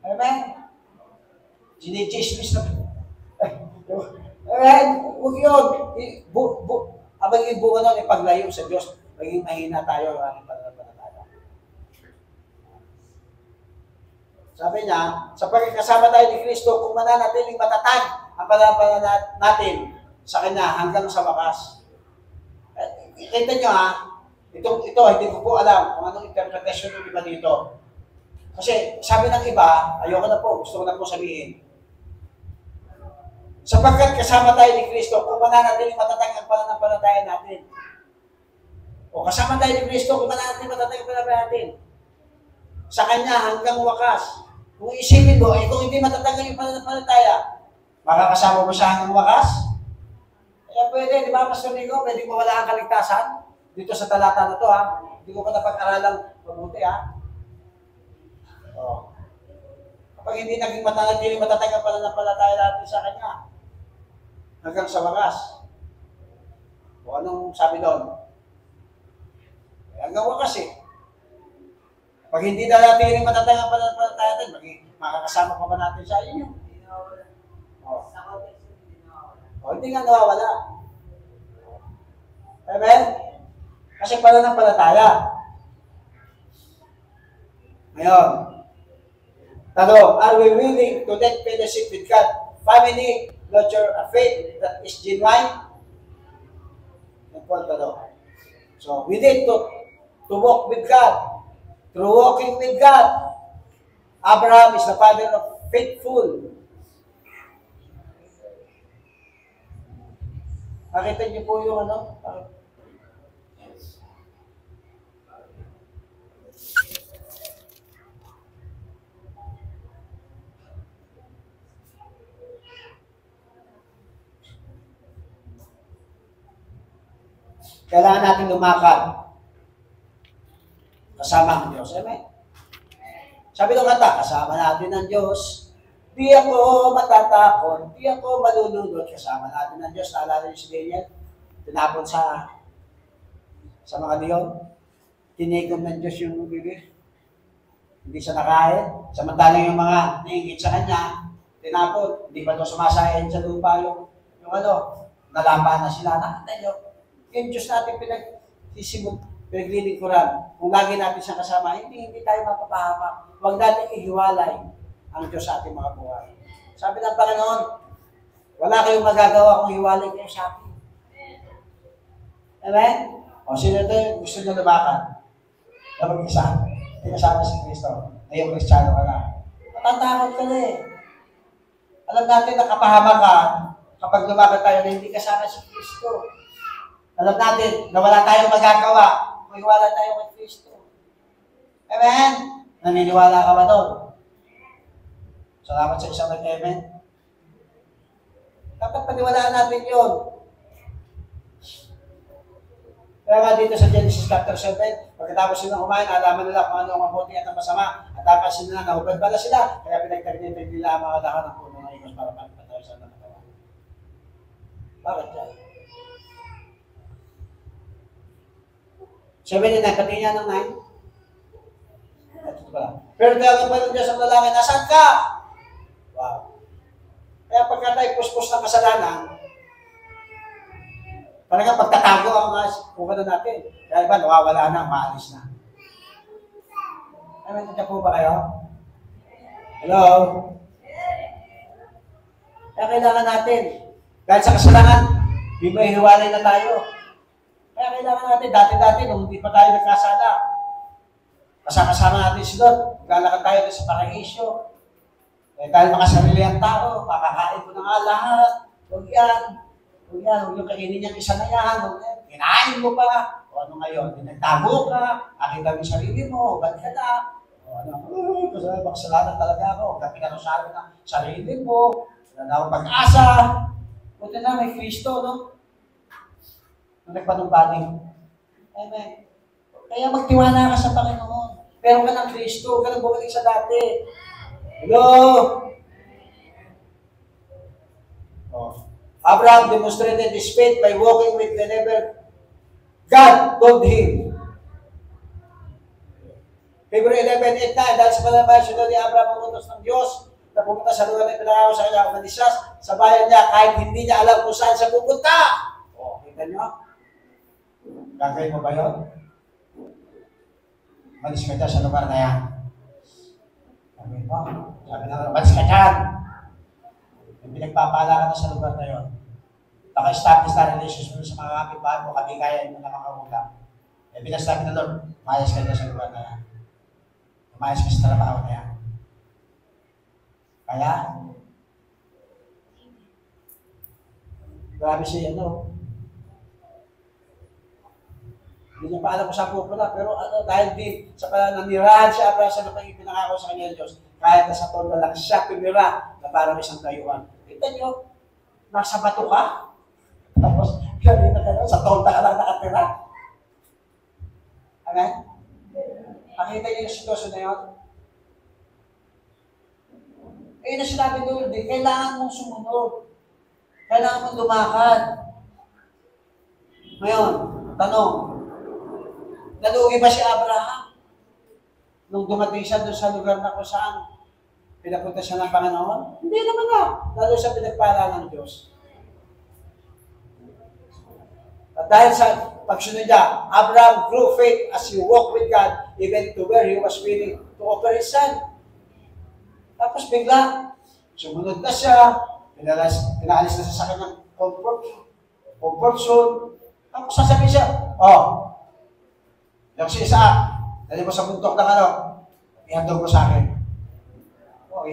Amen? Sinichismis na. Amen? Huwag yun. Abang yung bunga nun, ipaglayo sa Diyos, maging mahina tayo ang ating pananampalataya. Sabi niya, sa pagkakasama tayo ni Kristo, kung mananatiling matatag ang pananampalataya natin sa Kanya hanggang sa wakas. Kita niyo ito, hindi ko po alam kung anong interpretation ng iba dito. Kasi sabi ng iba, ayoko na po, gusto ko na po sabihin, sapagkat kasama tayo ni Kristo, kung mananatiling matatag ang pananampalataya natin. O kasama tayo ni Kristo, kung mananatiling matatag ang pananampalataya natin. Sa Kanya hanggang wakas. Kung isipin mo, kung hindi matatag yung pananampalataya, makakasama mo siya hanggang wakas? Kaya pwede, di ba, Pastor Nico, pwede mawala ang kaligtasan dito sa talata na to, Hindi ko pa napag-aralang mabuti, O. Kapag hindi naging mananatiling matatag ang pananampalataya natin sa Kanya, hanggang sa wakas. O anong sabi doon? Hanggang wakas Pag hindi na natin yung matatag ang pananampalataya, makakasama pa ba natin sa inyo? Oh. Hindi nga nawawala. Amen? Kasi pananampalataya. Ngayon, tanong, are we willing to let fellowship with God, family, nurture a faith that is genuine? Yan po ang tanong. So, we need to walk with God. Through walking with God, Abraham is the father of faithful. Nakita niyo po yung ano? Kailangan natin lumakad kasama ang Diyos. Amen? Sabi ng kanta, kasama natin ang Diyos. Di ako matatakot, di ako malulunod. Kasama natin ang Diyos. Naalala niyo si Daniel? Tinapon sa mga leon. Tinigom ng Diyos yung bibig. Hindi siya nakain. Samantalang yung mga naingit sa kanya, tinapon. Hindi pa ito sumasayin sa lupa yung nalaban na sila. Nakita niyo? Yung Diyos natin pinaglilingkuran. Kung lagi natin siyang kasama, hindi tayo mapapahamak. Huwag natin ihiwalay ang Diyos sa ating mga buhay. Sabi ng Panginoon, wala kayong magagawa kung hiwalay kayo sa akin. Amen? O sino ito yung gusto nyo lumakan? Kapag isa, pinasama si Kristo, ngayong Kristiyano ka na. Matatakot ka na eh. Alam natin na kapahamak ka kapag lumakan tayo na hindi kasama si Kristo. Alam natin na wala tayong magagawa kung iwala tayo kay Kristo. Amen? Naniniwala ka ba doon? Salamat sa isang nag-amen. Dapat paniwalaan natin yun. Kaya nga dito sa Genesis chapter 7, pagkatapos silang kumain, alaman nila kung ano ang mabuti at ang masama, at tapos sila nahubad pala sila, kaya pinagtagnitin nila ang mga dahon ng puno ng igos para pagpatayo sa nakatawa. Bakit yan? 7 and 9, pati niya ng 9. Ito pala. Pero tawag pa ng Diyos ang lalaki, nasaan ka? Wow. Kaya pagka tayo puspos ng kasalanan, talagang pagtatago ang mga kukano natin. Kaya ba, nawawala na, maalis na. Ay, may po ba kayo? Hello? Kaya kailangan natin, dahil sa kasalanan, di ba hiwalay na tayo? Kaya kailangan natin, dati-dati, nung hindi pa tayo nagkasala, kasama natin si Lord, maglalakad tayo sa paraiso. Eh, dahil makasarili ang tao, makakain ko na nga lahat. Huwag yan. Huwag yung kainin niyang isa na yan. Kinain mo pa. O ano ngayon, nagtago ka, akita mo yung sarili mo, ba't ka na? O ano, kasalanan talaga ako. Kapag pinarosado na sarili mo, wala na akong pag-asa. Buti na, may Kristo, no? Nung nagpanumbalik. Amen. Kaya magtiwala ka sa Panginoon. Pero ka ng Kristo, huwag ka nang bumalik sa dati. Hello? Oh. Abraham demonstrated his faith by walking with whenever God told him. Hebrew 11:8 na, dahil sa palabayan ni Abraham ang utos ng Diyos na pumunta sa lugar na pinangako sa kanya, umalis siya sa bayan niya kahit hindi niya alam kung saan siya pupunta. O, kita niyo? Gagawin mo ba yun? Umalis ka dyan sa lugar na yan. Sabi mo, sabi na, umalis ka dyan. Yung pinagpapala ka na sa lugar na yun. Naka-establish na relationship sa mga kapitbahay mo, kabigayan mo na mga ulam. Eh, binasabi na Lord, umayos ka dyan sa lugar na yan. Umayos ka sa trabaho na yan. Kaya, grabe siya, hindi niya pa alam kung saan pupunta, pero dahil din sa nanirahan siya Abraham sa lupang ipinangako sa kanya ng Diyos, kahit nasa tonda lang siya tumira na parang isang tayuan. Kita niyo, nasa bato ka, tapos ganito ka lang, sa tonda ka lang nakatira. Amen? Nakita niyo yung sitwasyon na yun? Eh, na sinabi doon, kailangan mong sumunod. Kailangan mong lumakad. Ngayon, tanong, nalugi ba si Abraham? nung dumating siya doon sa lugar na kung saan pinapunta siya ng Panginoon? Hindi naman na. Lalo sa pinagpala ng Diyos. At dahil sa pagsunod niya, Abraham grew faith as he walked with God, even to where he was willing to offer his son. Tapos bigla, sumunod na siya, pinaalis na siya sa kanyang comfort zone. Tapos sasabihin siya, yung si Isaac, dali mo sa bundok ng ihandog mo sa akin. Ang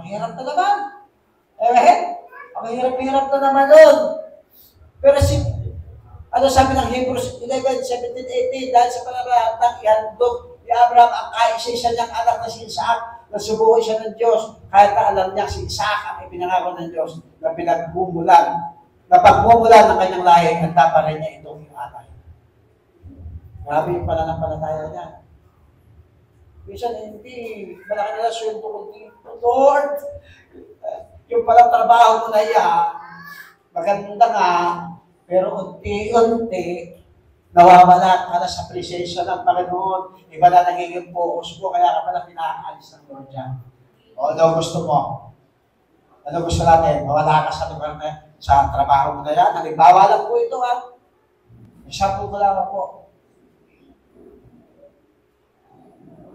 hirap na naman. Ang hirap na naman nun. Pero ano sabi ng Hebrews 11, 17, 18, dahil sa pananaratang ihandog ni Abraham ang kaisa-isa niyang anak na si Isaac, nasubuhay siya ng Diyos, kahit na alam niya si Isaac ang ipinangako ng Diyos na pagmumulan ng kanyang lahi, at pa rin niya itong iatay. Grabe yung pananampalataya niya. Minsan, hindi, malaki na sweldo kundi, Lord, yung palang trabaho mo na yan, maganda nga, pero unti-unti, nawawala ka na sa presensya ng Panginoon, iba na nagiging focus mo, kaya ka pala pinakaalis ng Lord dyan. Ano gusto mo? Ano gusto natin? Mawala ka sa lugar na, sa trabaho mo na yan. Halimbawa lang po ito, ha? Example ko lang po.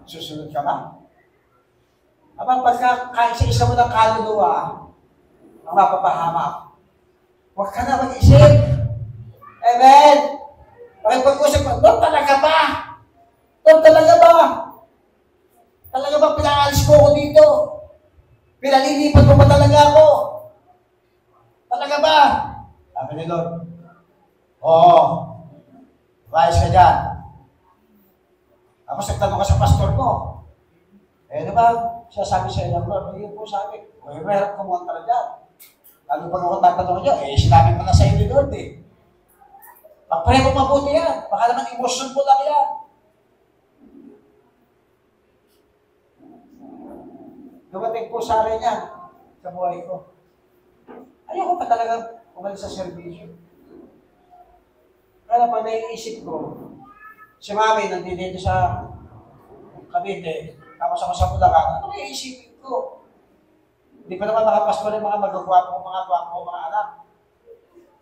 Susunod ka ba? Aba, pagka kaisa-isa mo ng kaluluwa, ang mapapahamak, huwag ka na mag-isip. Amen! Pakipag-usap mo, doon talaga ba? Doon talaga ba? Talaga ba pinaalis mo ako dito? Pinalilipat mo ba talaga ako? Talaga ba? Sabi ni Lord, oo. Bayas ka dyan. Tapos nagtanong ka sa pastor mo. Ano ba? Siya sabi sa ilang Lord, yun po sabi. Meron kumontra dyan. Lalo pag ako tatanong nyo, sinabi mo na sa iyo ni Lord eh. Pagpray mo mabuti yan. Baka naman emosyon mo lang yan. Dumating po sa akin yan sa buhay ko. Ayoko pa talaga umalis sa servisyo. Kaya pag naiisip ko, si Mami nandito sa Cavite, tapos ako sa Bulacan, ano naiisipin ko? Hindi pa naman makapasko ng mga magagwapo, mga anak.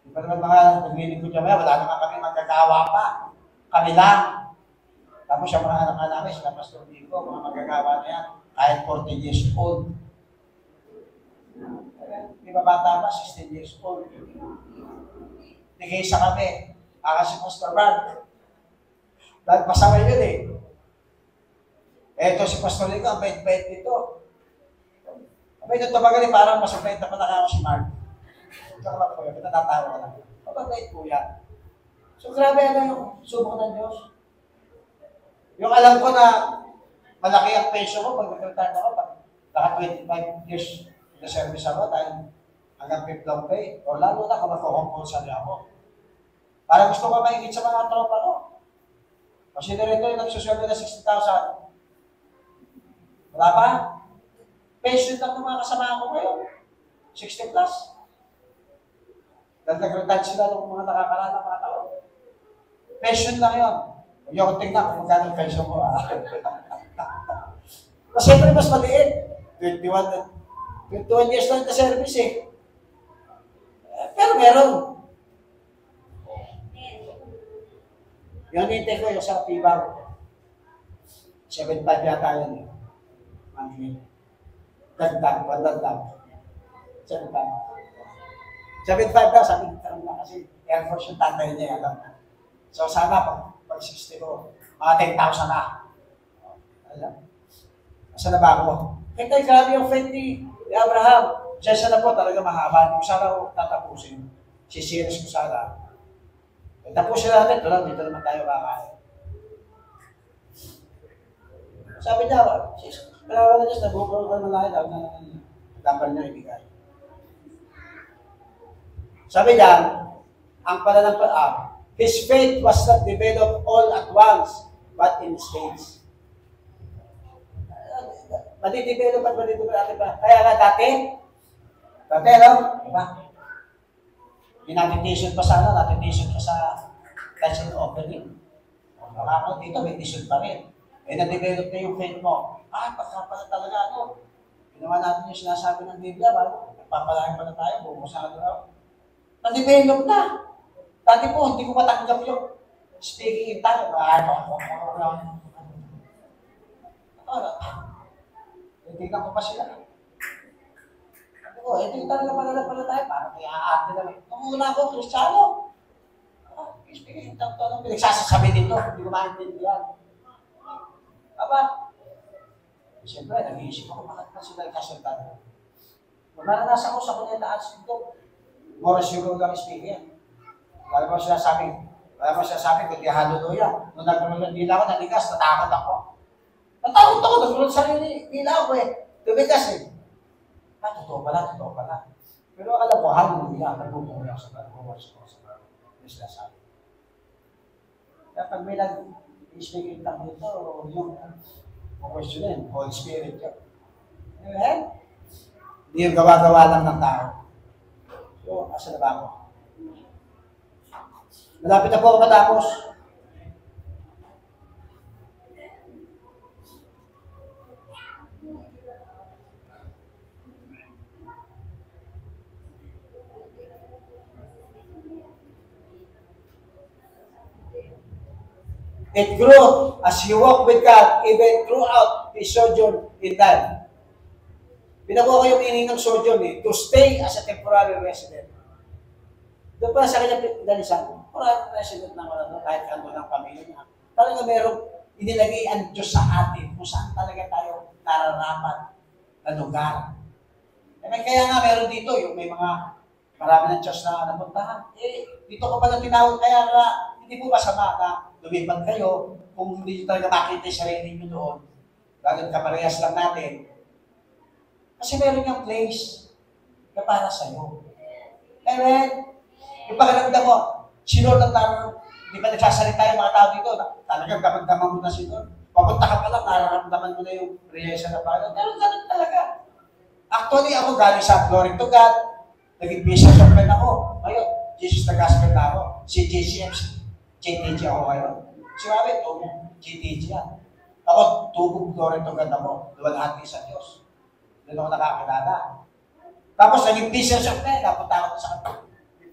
Hindi pa naman mga naglilingkod niya maya, wala naman kami magagawa pa. Kami lang. Tapos yung mga anak namin, sila Pastor Dico, mga magagawa na yan, kahit 40 years old. Di ba bata pa, 16 years old. Tigay sa kami, si Pastor Brad. Dahil pasaway yun eh. Eto si Pastor Dico, ang bait-bait dito. Abay, ito magaling, parang mas mabait na pala ako si Mark. Ito ka lang po yun, natatawa ka lang. Mabait po yan. So grabe yung subok ng Diyos. Yung alam ko na malaki ang pension mo pag nag-retire ako, pag naka 25 years na service ako, dahil hanggang 5th long pay, o lalo na kung mako-compulsory ako. Para gusto ko maigit sa mga tropa ko. Consider ito yung nagsusweldo na 60,000. Wala pa? Pension lang ng mga kasama ko ngayon. 60 plus. Dahil nag-retire sila ng mga nakakaraan ng mga tao. Pension lang yun. Huwag yung tingnan kung magkano ang pension ko. Kasi siyempre mas maliit. 21 years lang na service eh. Pero meron. Yung nintay ko yung sa PIBAG. 7.5 yata yun eh. Monthly. Dagdag. 7.5 daw, sabi ko na kasi Air Force yung tatay niya. So sana pag 60 ko, mga 10,000 na. Alam. Asa na ba ako? Kaya grabe yung faith ni Abraham. Siya na po talaga mahaba. Kung sana ko tatapusin, sisiris ko sana. Tapusin natin, ito lang, dito naman tayo kakain. Sabi niya, kailangan na Diyos, nabukol ka naman lahat, dapat niya ibigay. Sabi niya, ang pananampalataya, his faith was not developed all at once, but in stages. Madidevelop at natin ba? Kaya nga dati, no? Diba? Yung natitisyon pa sana, natitisyon pa sa touch and offering. Ako dito, may tisyon pa rin. na-develop na yung faith mo. Pagka pala talaga, ginawa natin yung sinasabi ng Biblia, papalahin pa na tayo, bumusa na daw. Na-develop na. Dati po, hindi ko matanggap yung speaking in tongue. Tingnan ko pa sila. Ito talaga pala tayo, parang may aarte naman. Nung una ako, Kristiyano. Speaking in tongue, anong pinagsasasabi dito? Hindi ko maintindihan. Siyempre, nag-iisip ako, bakit na sila kasaltan? Naranasan ko sa Kuneta Arts dito. More siguro lang speaking. Wala mo siya sabi, kundi hallelujah. Nung nagkaroon dila ako, nanigas, natakot ako. Natakot ako, nagkaroon sa dila ako Tumigas totoo pala. Pero akala ko, hallelujah, nagpupunta ako sa Bible. Yung sinasabi. Kaya pag may nag-speaking lang dito, yung questionin, Holy Spirit yun. Amen? Hindi yung gawa-gawa lang ng tao. So, asa na ba ako? Malapit na po ako matapos. It grew as you walk with God, even throughout His sojourn in time. Binabuo ko yung meaning ng sojourn to stay as a temporary resident. Doon pa sa kanya pinalisan, temporary resident naman kahit ano ng pamilya niya. Talaga merong inilagay ang Diyos sa atin kung saan talaga tayo nararapat na lugar. Kaya nga meron dito, yung may mga marami ng Diyos na napuntahan. Dito ko pala tinawag, kaya nga hindi po masama na lumipat kayo kung hindi talaga makita yung sarili nyo doon. Lalo kaparehas lang natin. Kasi meron yung place na para sa'yo. Amen? Yung pagkaramdam mo, si Lord ang tarang, di ba nagsasalita yung mga tao dito, talagang kapagdaman mo na si Lord. Papunta ka pa lang, nararamdaman mo na yung priyesa na parang, ganun talaga. Actually, ako galing sa Glory to God, naging business of friend ako. Ngayon, Jesus the Gospel na ako. Si JCMC. JTG ako ngayon. Si Mami, tubog JTG yan. Ako, tubog Glory to God ako. Luwalhati sa Diyos. Doon ako nakakilala. Tapos, naging business of friend. Napunta ako sa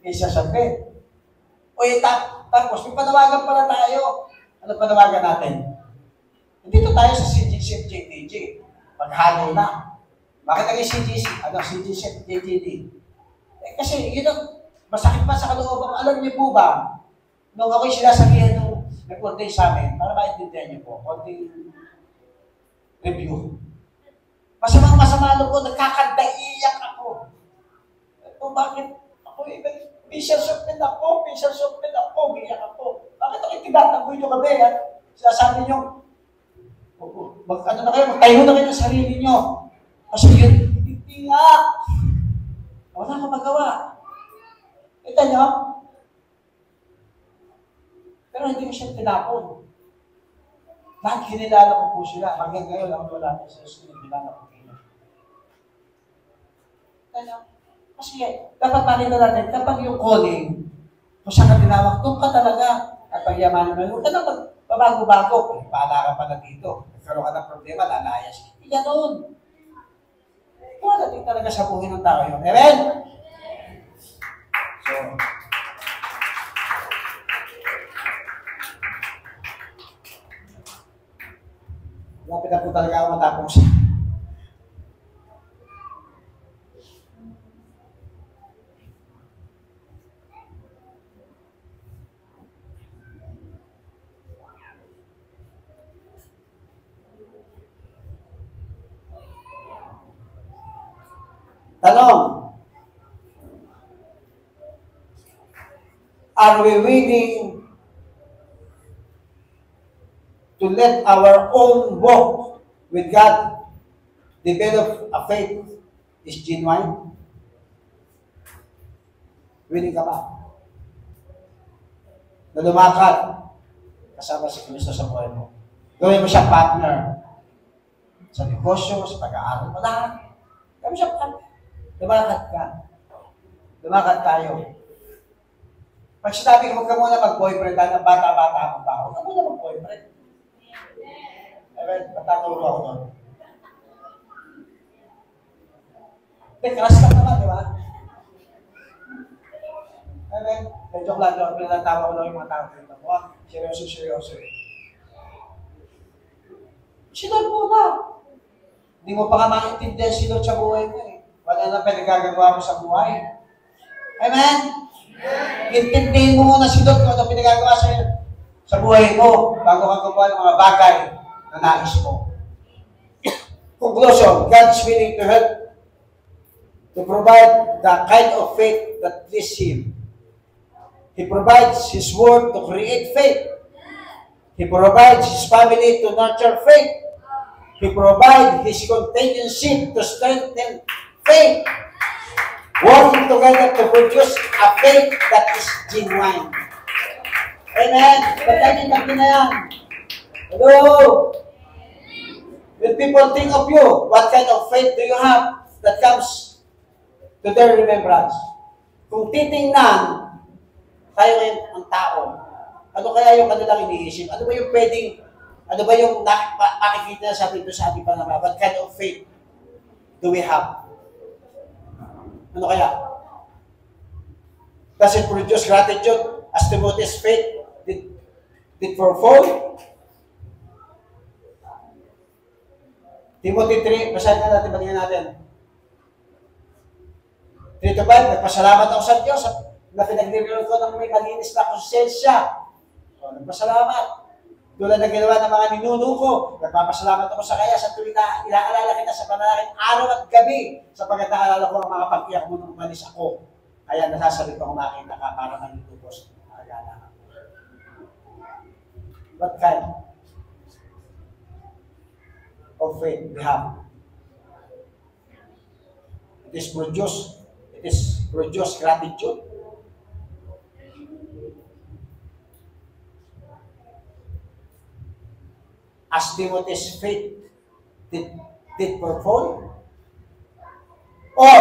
business of friend. Tapos, may panawagan pala tayo. Ano panawagan natin? Dito tayo sa CGC JTG. Paghalo na. Bakit naging CGC? CGC JTG? Kasi, yun ang masakit pa sa kalooban. Alam niyo po ba, nung ako'y sinasabihan nung nag-order sa amin, para maintindihan niyo po, konting review. Masama ko, nagkakadaiyak ako. Bakit? Ako, Bishop Sopin ako, biyak ako. Bakit ako tinataboy niyo kami? Sinasabi niyo, magtayo na kayo ng sarili niyo. Kasi yun, hindi nga. Wala akong magawa. Kita niyo? Pero hindi ko siya tinapon. Lahat kinilala ko po sila. Hanggang ngayon, ako wala na sa susunod, kinilala ko kayo. Kaya, kasi dapat makita natin, kapag yung calling, kung saan ka tinawag, doon ka talaga. At pagyamanin mo, huwag ka na magbabago-bago. Kung paala ka pala dito, nagkaroon ka ng problema, lalayas. Hindi ganoon. Wala talaga sa buhay ng tao yun. Amen? So, lapit na po talaga ako matapos. Tanong, are we willing to let our own walk with God develop a faith is genuine? Willing ka ba? Na lumakad kasama si Kristo sa buhay mo. Gawin mo siya partner sa negosyo, sa pag-aaral mo, lahat. Gawin mo siya partner. Lumakad ka. Lumakad tayo. Pag sinabi ko, huwag ka muna mag-boyfriend, dahil bata-bata mo pa, huwag ka muna mag-boyfriend. Patuturo ako doon. Crush lang naman, di ba? Joke lang, pinatawa ko lang yung mga tao dito. Seryoso. Sinod mo na. Hindi mo pa nga maintindihan sinod sa buhay mo eh. Wala na pinagagawa mo sa buhay. Amen? Intindihin mo muna sinod kung ano pinagagawa sa buhay mo bago ka gumawa ng mga bagay na nais mo. Conclusion, God is willing to help to provide the kind of faith that pleases Him. He provides His Word to create faith. He provides His family to nurture faith. He provides His companionship to strengthen faith. Working together to produce a faith that is genuine. Amen? Pagkakin natin na yan. Hello? When people think of you, what kind of faith do you have that comes to their remembrance? Kung titingnan, tayo ngayon ang tao, ano kaya yung kanilang iniisip? Ano ba yung pwedeng, ano ba yung makikita na sa ating pananaw? What kind of faith do we have? Ano kaya? Does it produce gratitude as Timothy's faith did perform? Timothy 3, basahin na natin, batingin natin. 3-5, nagpasalamat ako sa Diyos na pinagdiriwan ko ng may malinis na konsensya. So, nagpasalamat. Tulad na ginawa ng mga ninuno ko, nagpapasalamat ako sa kaya sa tuwing na inaalala kita sa panalangin araw at gabi sapagkat naalala ko ang mga pag-iyak mo nung umalis ako. Kaya nasasabi ko makita ka para manitubos. Naalala ka. What kind of faith we have? It is produce gratitude. As Timothy's faith did perform? Or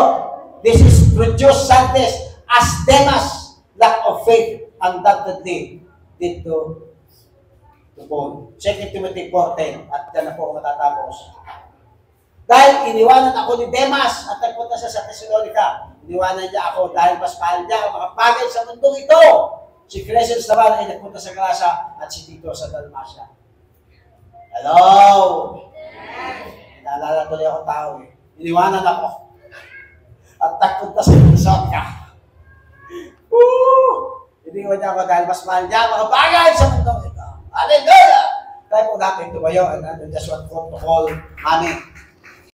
this is produce sadness as Demas' lack of faith undoubtedly did to Paul. 2 Timothy 4:10 at dyan na po ako matatapos. Dahil iniwanan ako ni Demas at nagpunta siya sa Thessalonica. Iniwanan niya ako dahil mas mahal niya ang mga bagay sa mundong ito. Si Crescens naman ay nagpunta sa Galacia at si Tito sa Dalmacia. Hello! Naalala tuloy ako tao eh. Iniwanan ako. At nagpunta sa Thessalonica. Hindi ko niya ako dahil mas mahal niya ang mga bagay sa mundong ito. Hallelujah! Tayo po natin tumayo and that's what protocol, money.